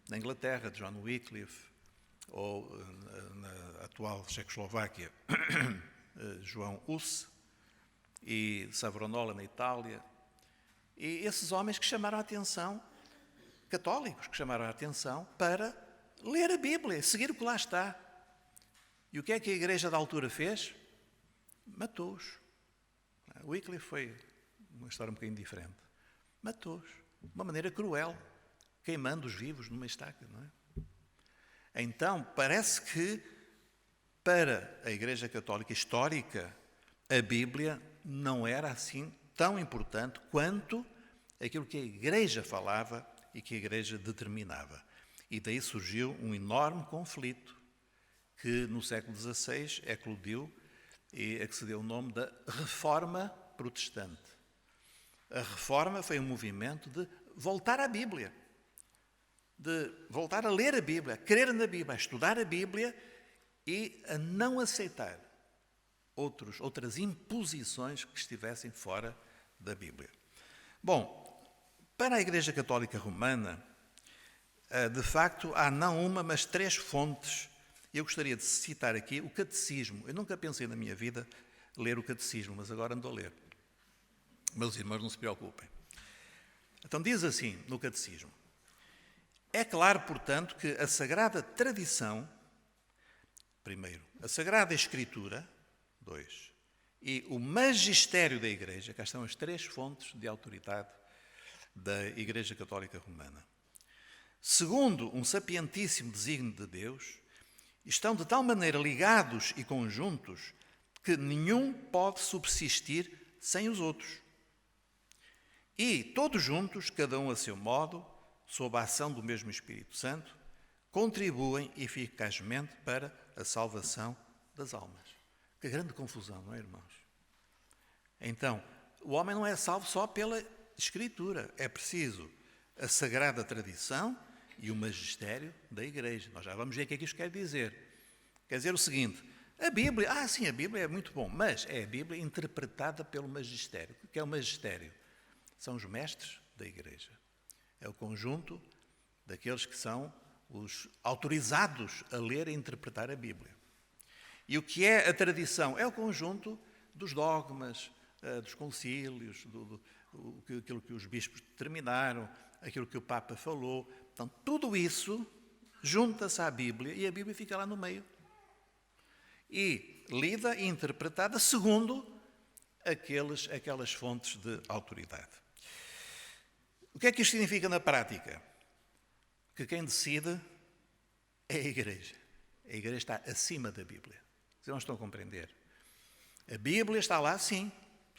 Na Inglaterra, John Wycliffe, ou na atual Checoslováquia, João Hus, e Savonarola na Itália. E esses homens que chamaram a atenção, católicos que chamaram a atenção para ler a Bíblia, seguir o que lá está. E o que é que a igreja da altura fez? Matou-os. Wycliffe foi uma história um bocadinho diferente. Matou-os. De uma maneira cruel, queimando os vivos numa estaca, não é? Então, parece que para a Igreja Católica histórica, a Bíblia não era assim tão importante quanto aquilo que a Igreja falava e que a Igreja determinava. E daí surgiu um enorme conflito que no século XVI eclodiu e a que se deu o nome da Reforma Protestante. A Reforma foi um movimento de voltar à Bíblia, de voltar a ler a Bíblia, a crer na Bíblia, a estudar a Bíblia e a não aceitar outras imposições que estivessem fora da Bíblia. Bom, para a Igreja Católica Romana, de facto, há não uma, mas 3 fontes. Eu gostaria de citar aqui o Catecismo. Eu nunca pensei na minha vida ler o Catecismo, mas agora ando a ler. Meus irmãos, não se preocupem. Então diz assim no Catecismo: é claro, portanto, que a Sagrada Tradição, primeiro, a Sagrada Escritura, 2, e o Magistério da Igreja, cá estão as 3 fontes de autoridade da Igreja Católica Romana, segundo um sapientíssimo desígnio de Deus, estão de tal maneira ligados e conjuntos que nenhum pode subsistir sem os outros. E, todos juntos, cada um a seu modo, sob a ação do mesmo Espírito Santo, contribuem eficazmente para a salvação das almas. Que grande confusão, não é, irmãos? Então, o homem não é salvo só pela Escritura. É preciso a Sagrada Tradição e o Magistério da Igreja. Nós já vamos ver o que é que isto quer dizer. Quer dizer o seguinte: a Bíblia, sim, a Bíblia é muito bom, mas é a Bíblia interpretada pelo Magistério. O que é o Magistério? São os mestres da Igreja. É o conjunto daqueles que são os autorizados a ler e interpretar a Bíblia. E o que é a tradição? É o conjunto dos dogmas, dos concílios, aquilo que os bispos determinaram, aquilo que o Papa falou. Então, tudo isso junta-se à Bíblia e a Bíblia fica lá no meio. E lida e interpretada segundo aquelas fontes de autoridade. O que é que isto significa na prática? Que quem decide é a Igreja. A Igreja está acima da Bíblia. Vocês não estão a compreender? A Bíblia está lá, sim.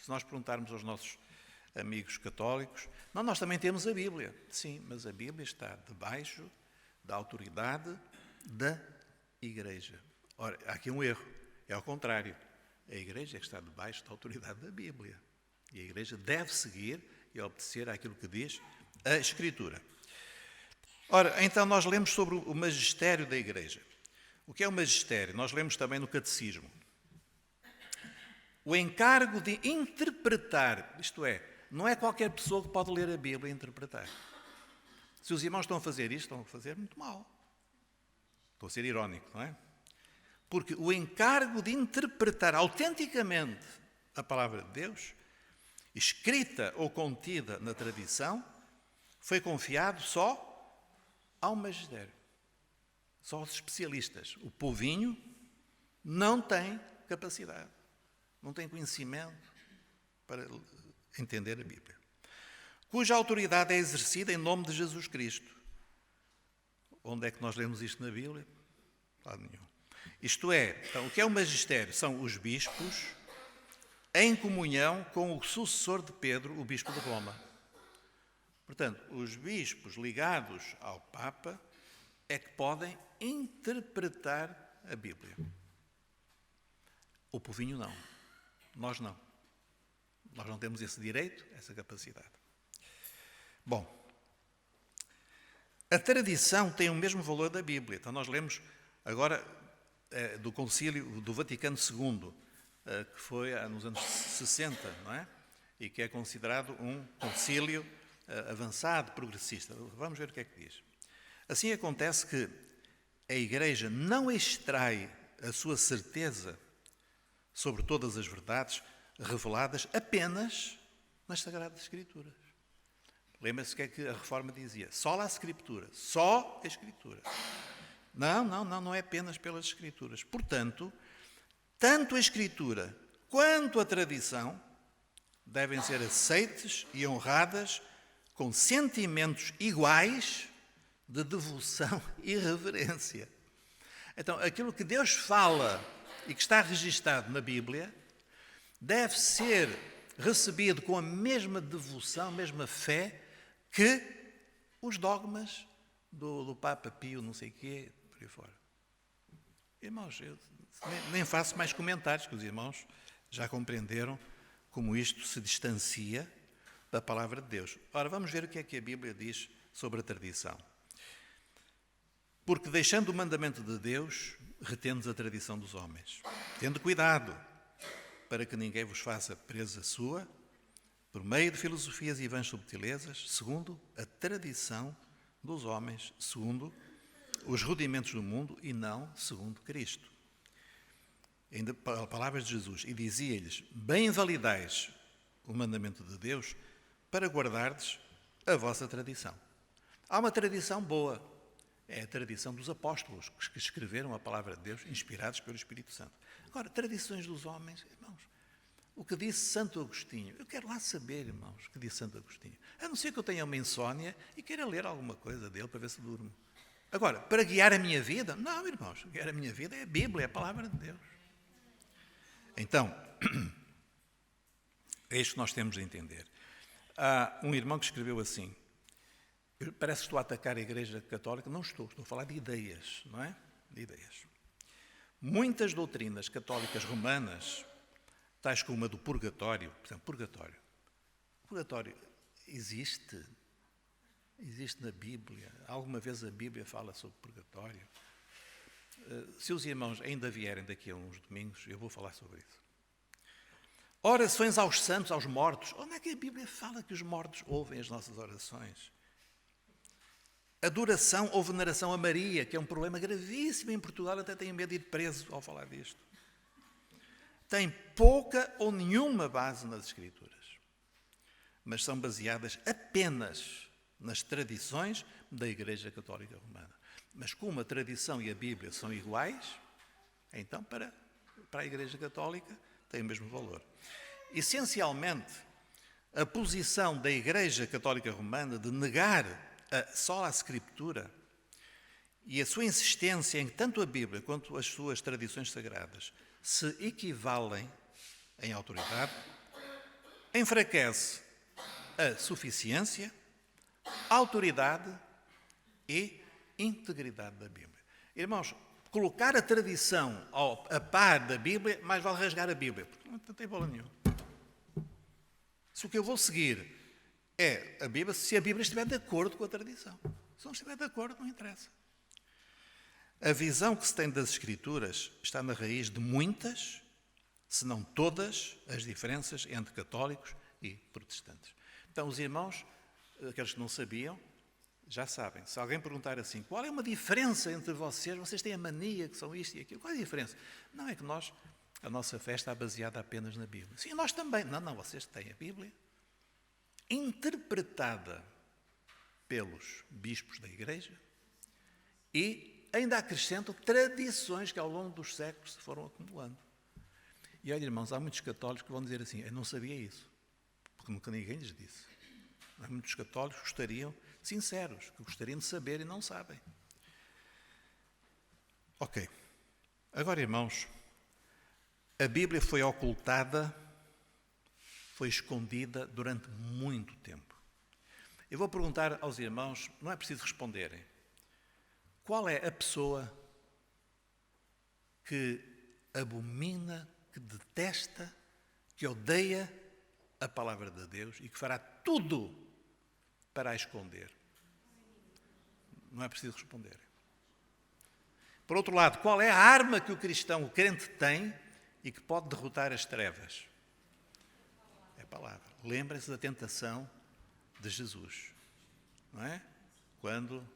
Se nós perguntarmos aos nossos amigos católicos, nós também temos a Bíblia. Sim, mas a Bíblia está debaixo da autoridade da Igreja. Ora, há aqui um erro. É ao contrário. A Igreja é que está debaixo da autoridade da Bíblia. E a Igreja deve seguir e obedecer àquilo que diz a Escritura. Ora, então nós lemos sobre o magistério da Igreja. O que é o magistério? Nós lemos também no Catecismo. O encargo de interpretar, isto é, não é qualquer pessoa que pode ler a Bíblia e interpretar. Se os irmãos estão a fazer isto, estão a fazer muito mal. Estou a ser irónico, não é? Porque o encargo de interpretar autenticamente a palavra de Deus, escrita ou contida na tradição, foi confiado só ao magistério, só aos especialistas. O povinho não tem capacidade, não tem conhecimento para entender a Bíblia, cuja autoridade é exercida em nome de Jesus Cristo. Onde é que nós lemos isto na Bíblia? Lado nenhum. Isto é, então, o que é o magistério? São os bispos em comunhão com o sucessor de Pedro, o bispo de Roma. Portanto, os bispos ligados ao Papa é que podem interpretar a Bíblia. O povinho não. Nós não. Nós não temos esse direito, essa capacidade. Bom, a tradição tem o mesmo valor da Bíblia. Então nós lemos agora do Concílio do Vaticano II, que foi nos anos 60, não é? E que é considerado um concílio avançado, progressista. Vamos ver o que é que diz. Assim acontece que a Igreja não extrai a sua certeza sobre todas as verdades reveladas apenas nas Sagradas Escrituras. Lembra-se o que é que a Reforma dizia? Só a Escritura, só a Escritura. Não é apenas pelas Escrituras. Portanto, tanto a Escritura quanto a tradição devem ser aceites e honradas com sentimentos iguais de devoção e reverência. Então, aquilo que Deus fala e que está registado na Bíblia deve ser recebido com a mesma devoção, a mesma fé que os dogmas do Papa Pio, não sei o quê, por aí fora. Irmãos, eu nem faço mais comentários, que os irmãos já compreenderam como isto se distancia da palavra de Deus. Ora, vamos ver o que é que a Bíblia diz sobre a tradição. Porque deixando o mandamento de Deus, retendes a tradição dos homens. Tendo cuidado, para que ninguém vos faça presa sua, por meio de filosofias e vãs subtilezas, segundo a tradição dos homens, segundo os rudimentos do mundo e não segundo Cristo. Ainda palavras de Jesus, e dizia-lhes, bem validais o mandamento de Deus para guardardes a vossa tradição. Há uma tradição boa, é a tradição dos apóstolos, que escreveram a palavra de Deus, inspirados pelo Espírito Santo. Agora, tradições dos homens, irmãos, o que disse Santo Agostinho, eu quero lá saber, irmãos, o que disse Santo Agostinho. A não ser que eu tenha uma insónia e queira ler alguma coisa dele para ver se durmo. Agora, para guiar a minha vida? Não, irmãos, guiar a minha vida é a Bíblia, é a palavra de Deus. Então, é isto que nós temos de entender. Há um irmão que escreveu assim, parece que estou a atacar a Igreja Católica, não estou a falar de ideias, não é? De ideias. Muitas doutrinas católicas romanas, tais como a do purgatório, por exemplo, purgatório. O purgatório existe na Bíblia. Alguma vez a Bíblia fala sobre purgatório? Se os irmãos ainda vierem daqui a uns domingos, eu vou falar sobre isso. Orações aos santos, aos mortos. Onde é que a Bíblia fala que os mortos ouvem as nossas orações? Adoração ou veneração a Maria, que é um problema gravíssimo em Portugal, até tenho medo de ir preso ao falar disto. Tem pouca ou nenhuma base nas Escrituras, mas são baseadas apenas nas tradições da Igreja Católica Romana. Mas como a tradição e a Bíblia são iguais, então para a Igreja Católica tem o mesmo valor. Essencialmente, a posição da Igreja Católica Romana de negar só a Escritura e a sua insistência em que tanto a Bíblia quanto as suas tradições sagradas se equivalem em autoridade, enfraquece a suficiência, a autoridade e integridade da Bíblia. Irmãos, colocar a tradição a par da Bíblia, mais vale rasgar a Bíblia, porque não tem valor nenhum. Se o que eu vou seguir é a Bíblia, se a Bíblia estiver de acordo com a tradição. Se não estiver de acordo, não interessa. A visão que se tem das Escrituras está na raiz de muitas, se não todas, as diferenças entre católicos e protestantes. Então, os irmãos, aqueles que não sabiam, já sabem. Se alguém perguntar assim, qual é uma diferença entre vocês? Vocês têm a mania que são isto e aquilo. Qual é a diferença? Não é que a nossa fé está baseada apenas na Bíblia. Sim, nós também. Não, vocês têm a Bíblia interpretada pelos bispos da Igreja e ainda acrescentam tradições que ao longo dos séculos se foram acumulando. E olha, irmãos, há muitos católicos que vão dizer assim, eu não sabia isso, porque nunca ninguém lhes disse. Há muitos católicos que gostariam, sinceros, que gostariam de saber e não sabem. Ok. Agora, irmãos, a Bíblia foi ocultada, foi escondida durante muito tempo. Eu vou perguntar aos irmãos, não é preciso responderem, qual é a pessoa que abomina, que que detesta, que odeia a palavra de Deus e que fará tudo para a esconder. Não é preciso responder. Por outro lado, qual é a arma que o cristão, o crente, tem e que pode derrotar as trevas? É a palavra. Lembrem-se da tentação de Jesus, não é? Quando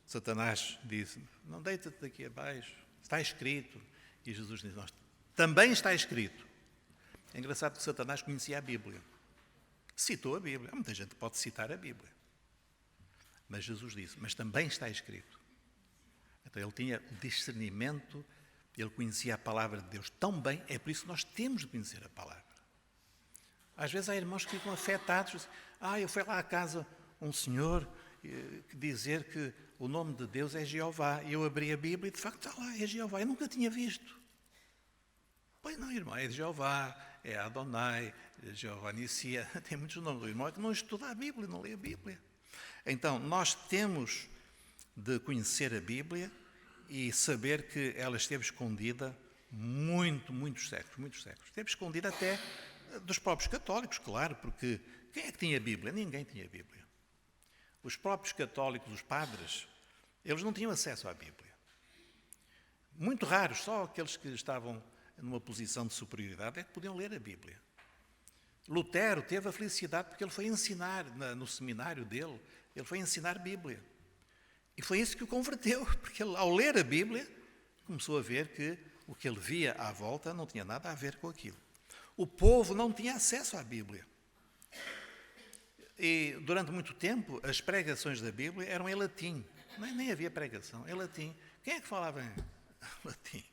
Satanás disse, não deita-te daqui abaixo, está escrito. E Jesus diz, também está escrito. É engraçado que Satanás conhecia a Bíblia. Citou a Bíblia. Há muita gente que pode citar a Bíblia. Mas Jesus disse, mas também está escrito. Então ele tinha discernimento, ele conhecia a palavra de Deus tão bem, é por isso que nós temos de conhecer a palavra. Às vezes há irmãos que ficam afetados, eu fui lá à casa um senhor que dizer que o nome de Deus é Jeová, e eu abri a Bíblia e de facto está lá, é Jeová, eu nunca tinha visto. Pois não, irmão, é Jeová, é Adonai, é Jeová Nissia, tem muitos nomes. O irmão é que não estuda a Bíblia, não lê a Bíblia. Então, nós temos de conhecer a Bíblia e saber que ela esteve escondida muitos séculos. Esteve escondida até dos próprios católicos, claro, porque quem é que tinha a Bíblia? Ninguém tinha a Bíblia. Os próprios católicos, os padres, eles não tinham acesso à Bíblia. Muito raros, só aqueles que estavam numa posição de superioridade é que podiam ler a Bíblia. Lutero teve a felicidade porque ele foi ensinar no seminário dele, ele foi ensinar Bíblia. E foi isso que o converteu, porque ele, ao ler a Bíblia, começou a ver que o que ele via à volta não tinha nada a ver com aquilo. O povo não tinha acesso à Bíblia. E durante muito tempo, as pregações da Bíblia eram em latim. Nem havia pregação, em latim. Quem é que falava em latim?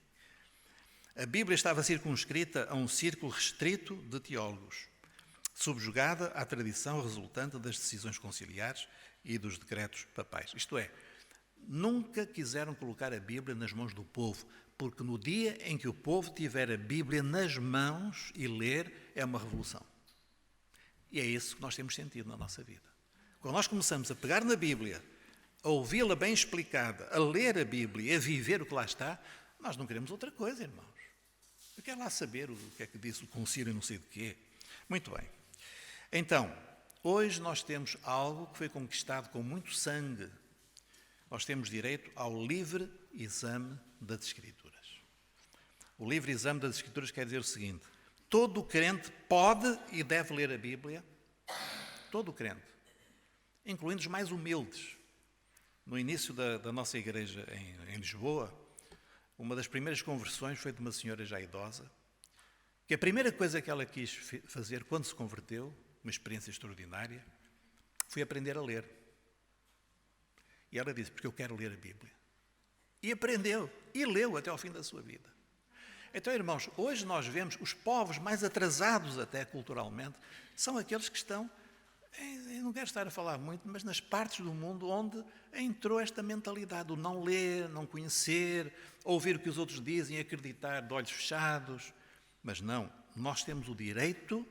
A Bíblia estava circunscrita a um círculo restrito de teólogos, subjugada à tradição resultante das decisões conciliares e dos decretos papais. Isto é, nunca quiseram colocar a Bíblia nas mãos do povo, porque no dia em que o povo tiver a Bíblia nas mãos e ler, é uma revolução. E é isso que nós temos sentido na nossa vida. Quando nós começamos a pegar na Bíblia, a ouvi-la bem explicada, a ler a Bíblia e a viver o que lá está, nós não queremos outra coisa, irmãos. Eu quero lá saber o que é que disse o concílio não sei de quê. Muito bem. Então, hoje nós temos algo que foi conquistado com muito sangue. Nós temos direito ao livre exame das Escrituras. O livre exame das Escrituras quer dizer o seguinte: todo crente pode e deve ler a Bíblia, todo crente, incluindo os mais humildes. No início da nossa igreja em Lisboa, uma das primeiras conversões foi de uma senhora já idosa, que a primeira coisa que ela quis fazer quando se converteu, uma experiência extraordinária, foi aprender a ler. E ela disse, porque eu quero ler a Bíblia. E aprendeu, e leu até ao fim da sua vida. Então, irmãos, hoje nós vemos os povos mais atrasados até culturalmente, são aqueles que estão, eu não quero estar a falar muito, mas nas partes do mundo onde entrou esta mentalidade, o não ler, não conhecer, ouvir o que os outros dizem, acreditar de olhos fechados. Mas não, nós temos o direito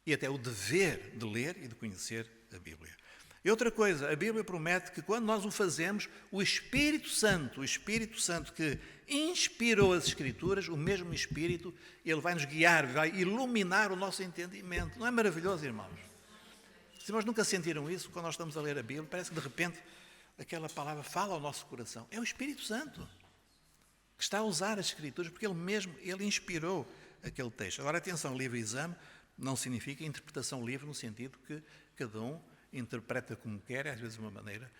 e até o dever de ler e de conhecer a Bíblia. E outra coisa, a Bíblia promete que quando nós o fazemos, o Espírito Santo que inspirou as Escrituras, o mesmo Espírito, ele vai nos guiar, vai iluminar o nosso entendimento. Não é maravilhoso, irmãos? Os irmãos nunca sentiram isso? Quando nós estamos a ler a Bíblia, parece que de repente aquela palavra fala ao nosso coração. É o Espírito Santo que está a usar as Escrituras, porque ele inspirou aquele texto. Agora, atenção, livre exame não significa interpretação livre no sentido que cada um interpreta como quer, às vezes de uma maneira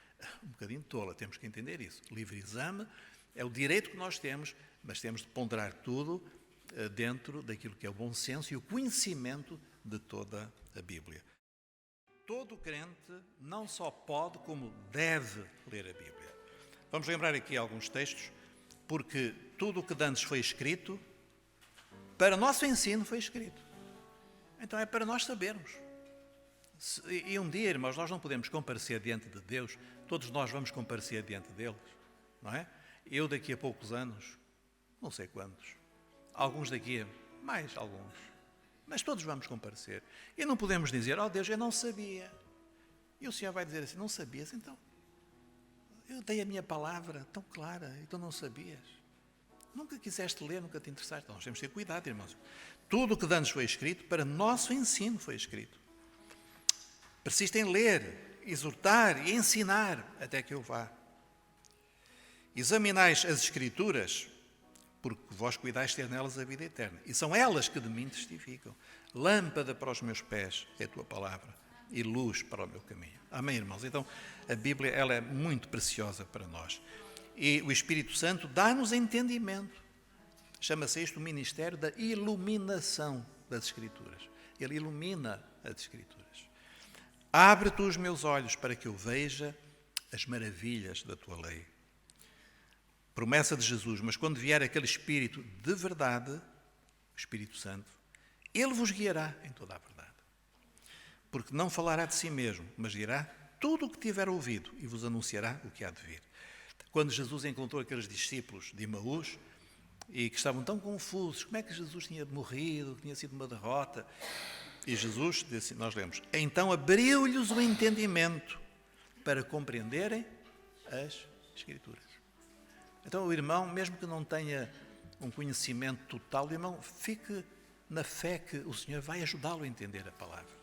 um bocadinho tola. Temos que entender isso. Livre exame é o direito que nós temos, mas temos de ponderar tudo dentro daquilo que é o bom senso e o conhecimento de toda a Bíblia. Todo crente não só pode, como deve ler a Bíblia. Vamos lembrar aqui alguns textos, porque tudo o que antes foi escrito, para nosso ensino foi escrito. Então é para nós sabermos. E um dia, irmãos, nós não podemos comparecer diante de Deus, todos nós vamos comparecer diante deles, não é? Eu daqui a poucos anos, não sei quantos, alguns daqui a mais alguns, mas todos vamos comparecer. E não podemos dizer, Deus, eu não sabia. E o Senhor vai dizer assim, não sabias? Então, eu dei a minha palavra tão clara e tu não sabias. Nunca quiseste ler, nunca te interessaste. Então, nós temos que ter cuidado, irmãos. Tudo o que antes foi escrito, para nosso ensino foi escrito. Persiste em ler, exortar e ensinar até que eu vá. Examinais as Escrituras, porque vós cuidais ter nelas a vida eterna. E são elas que de mim testificam. Lâmpada para os meus pés é a tua palavra e luz para o meu caminho. Amém, irmãos? Então, a Bíblia ela é muito preciosa para nós. E o Espírito Santo dá-nos entendimento. Chama-se isto o ministério da iluminação das Escrituras. Ele ilumina as Escrituras. Abre tu os meus olhos para que eu veja as maravilhas da tua lei. Promessa de Jesus, mas quando vier aquele Espírito de verdade, o Espírito Santo, ele vos guiará em toda a verdade. Porque não falará de si mesmo, mas dirá tudo o que tiver ouvido e vos anunciará o que há de vir. Quando Jesus encontrou aqueles discípulos de Emaús e que estavam tão confusos, como é que Jesus tinha morrido, que tinha sido uma derrota? E Jesus, nós lemos, então abriu-lhes o entendimento para compreenderem as Escrituras. Então o irmão, mesmo que não tenha um conhecimento total, o irmão fique na fé que o Senhor vai ajudá-lo a entender a palavra.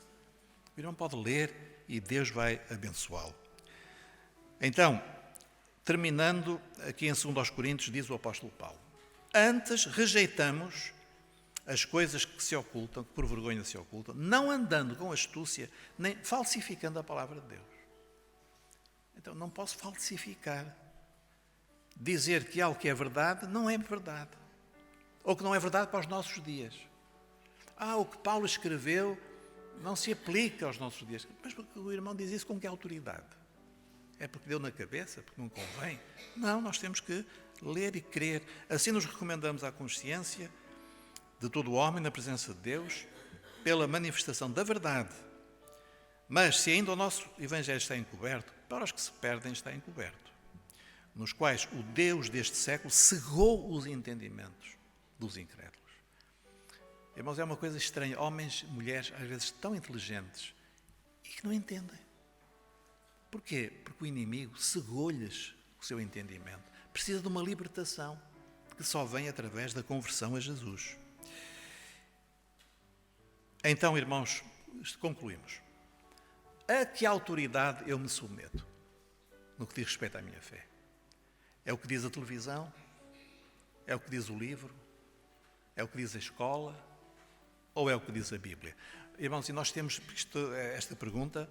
O irmão pode ler e Deus vai abençoá-lo. Então, terminando, aqui em 2 Coríntios, diz o apóstolo Paulo, antes rejeitamos as coisas que se ocultam, que por vergonha se ocultam, não andando com astúcia, nem falsificando a palavra de Deus. Então, não posso falsificar. Dizer que algo que é verdade não é verdade. Ou que não é verdade para os nossos dias. O que Paulo escreveu não se aplica aos nossos dias. Mas o irmão diz isso com que autoridade? É porque deu na cabeça? Porque não convém? Não, nós temos que ler e crer. Assim nos recomendamos à consciência de todo o homem na presença de Deus, pela manifestação da verdade. Mas se ainda o nosso Evangelho está encoberto, para os que se perdem está encoberto, nos quais o Deus deste século cegou os entendimentos dos incrédulos. Irmãos, é uma coisa estranha. Homens, mulheres, às vezes tão inteligentes e que não entendem. Porquê? Porque o inimigo cegou-lhes o seu entendimento. Precisa de uma libertação que só vem através da conversão a Jesus. Então, irmãos, concluímos. A que autoridade eu me submeto no que diz respeito à minha fé? É o que diz a televisão? É o que diz o livro? É o que diz a escola? Ou é o que diz a Bíblia? Irmãos, e nós temos esta pergunta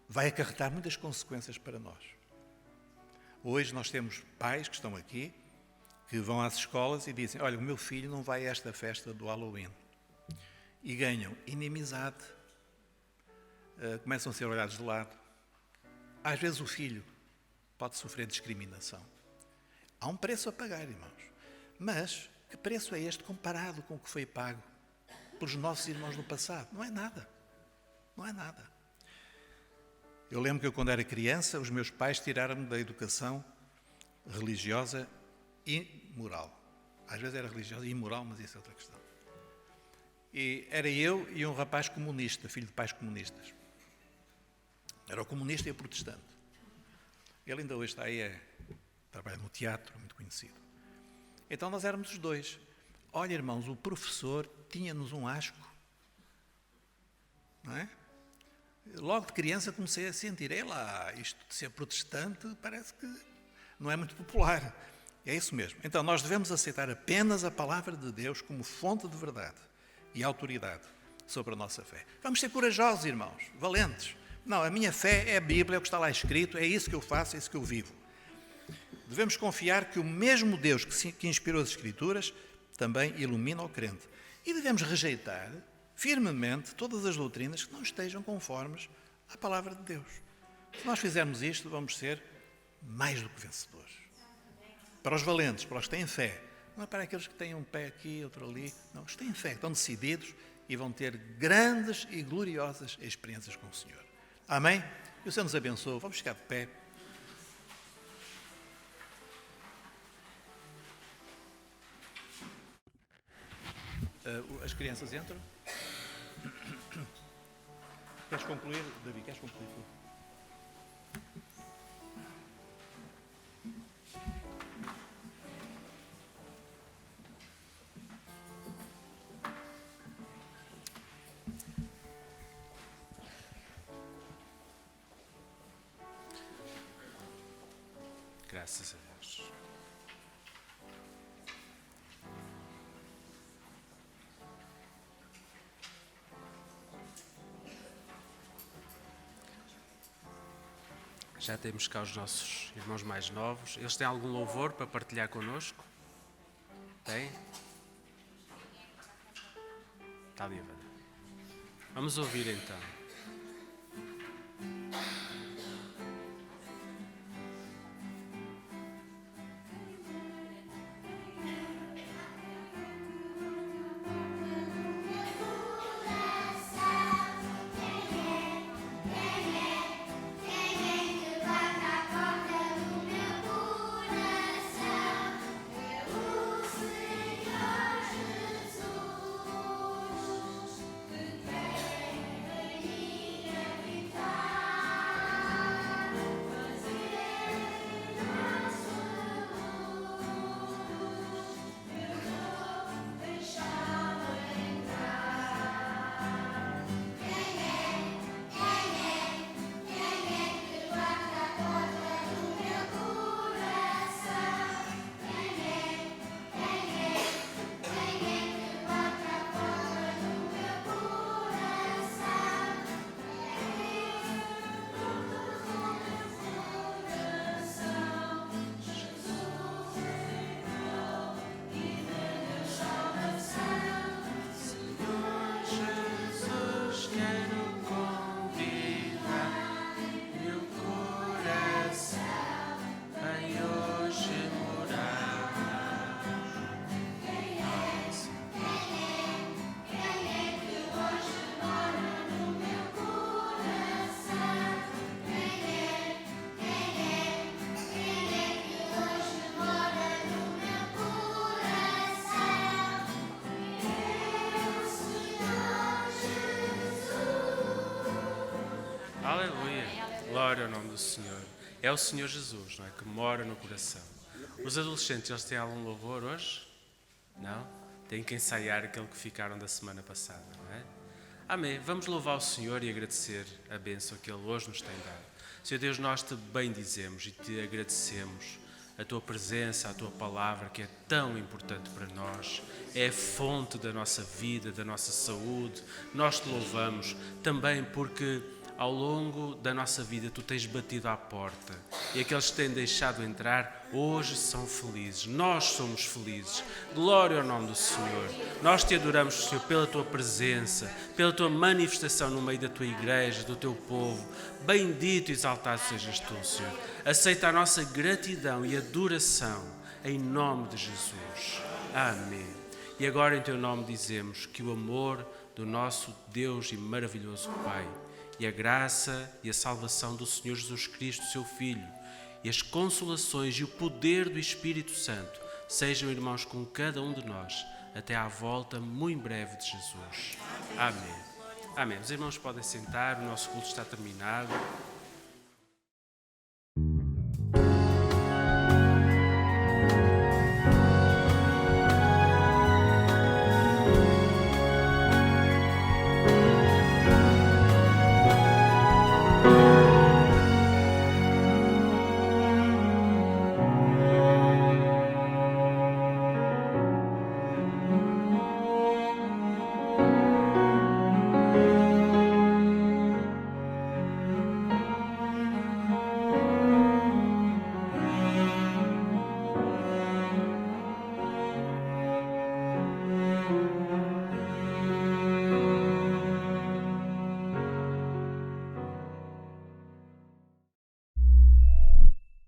vai acarretar muitas consequências para nós. Hoje nós temos pais que estão aqui, que vão às escolas e dizem, olha, o meu filho não vai a esta festa do Halloween. E ganham inimizade, começam a ser olhados de lado. Às vezes o filho pode sofrer discriminação. Há um preço a pagar, irmãos. Mas que preço é este comparado com o que foi pago pelos nossos irmãos no passado? Não é nada. Não é nada. Eu lembro que quando era criança, os meus pais tiraram-me da educação religiosa e moral. Às vezes era religiosa e imoral, mas isso é outra questão. E era eu e um rapaz comunista, filho de pais comunistas. Era o comunista e o protestante. Ele ainda hoje está aí, trabalha no teatro, muito conhecido. Então nós éramos os dois. Olha, irmãos, o professor tinha-nos um asco. Não é? Logo de criança comecei a sentir, isto de ser protestante parece que não é muito popular. É isso mesmo. Então nós devemos aceitar apenas a palavra de Deus como fonte de verdade e autoridade sobre a nossa fé. Vamos ser corajosos, irmãos, valentes. Não, a minha fé é a Bíblia, é o que está lá escrito, é isso que eu faço, é isso que eu vivo. Devemos confiar que o mesmo Deus que inspirou as Escrituras também ilumina o crente. E devemos rejeitar firmemente todas as doutrinas que não estejam conformes à palavra de Deus. Se nós fizermos isto, vamos ser mais do que vencedores. Para os valentes, para os que têm fé, não é para aqueles que têm um pé aqui, outro ali, não, os que têm fé, estão decididos e vão ter grandes e gloriosas experiências com o Senhor. Amém? Que o Senhor nos abençoe. Vamos ficar de pé. As crianças entram. Queres concluir, Davi? Queres concluir tu? Graças a Deus. Já temos cá os nossos irmãos mais novos. Eles têm algum louvor para partilhar connosco? Tem? Está ali, Ivana. Vamos ouvir então. Aleluia. Glória ao nome do Senhor. É o Senhor Jesus, não é? Que mora no coração. Os adolescentes, eles têm algum louvor hoje? Não? Têm que ensaiar aquele que ficaram da semana passada, não é? Amém. Vamos louvar o Senhor e agradecer a bênção que Ele hoje nos tem dado. Senhor Deus, nós te bendizemos e te agradecemos a tua presença, a tua palavra, que é tão importante para nós, é a fonte da nossa vida, da nossa saúde. Nós te louvamos também porque ao longo da nossa vida tu tens batido à porta e aqueles que têm deixado entrar hoje são felizes. Nós somos felizes. Glória ao nome do Senhor. Nós te adoramos, Senhor, pela tua presença, pela tua manifestação no meio da tua igreja, do teu povo. Bendito e exaltado sejas tu, Senhor. Aceita a nossa gratidão e adoração em nome de Jesus. Amém. E agora em teu nome dizemos que o amor do nosso Deus e maravilhoso Pai e a graça e a salvação do Senhor Jesus Cristo, seu Filho, e as consolações e o poder do Espírito Santo sejam, irmãos, com cada um de nós, até à volta muito breve de Jesus. Amém. Amém. Os irmãos podem sentar, o nosso culto está terminado.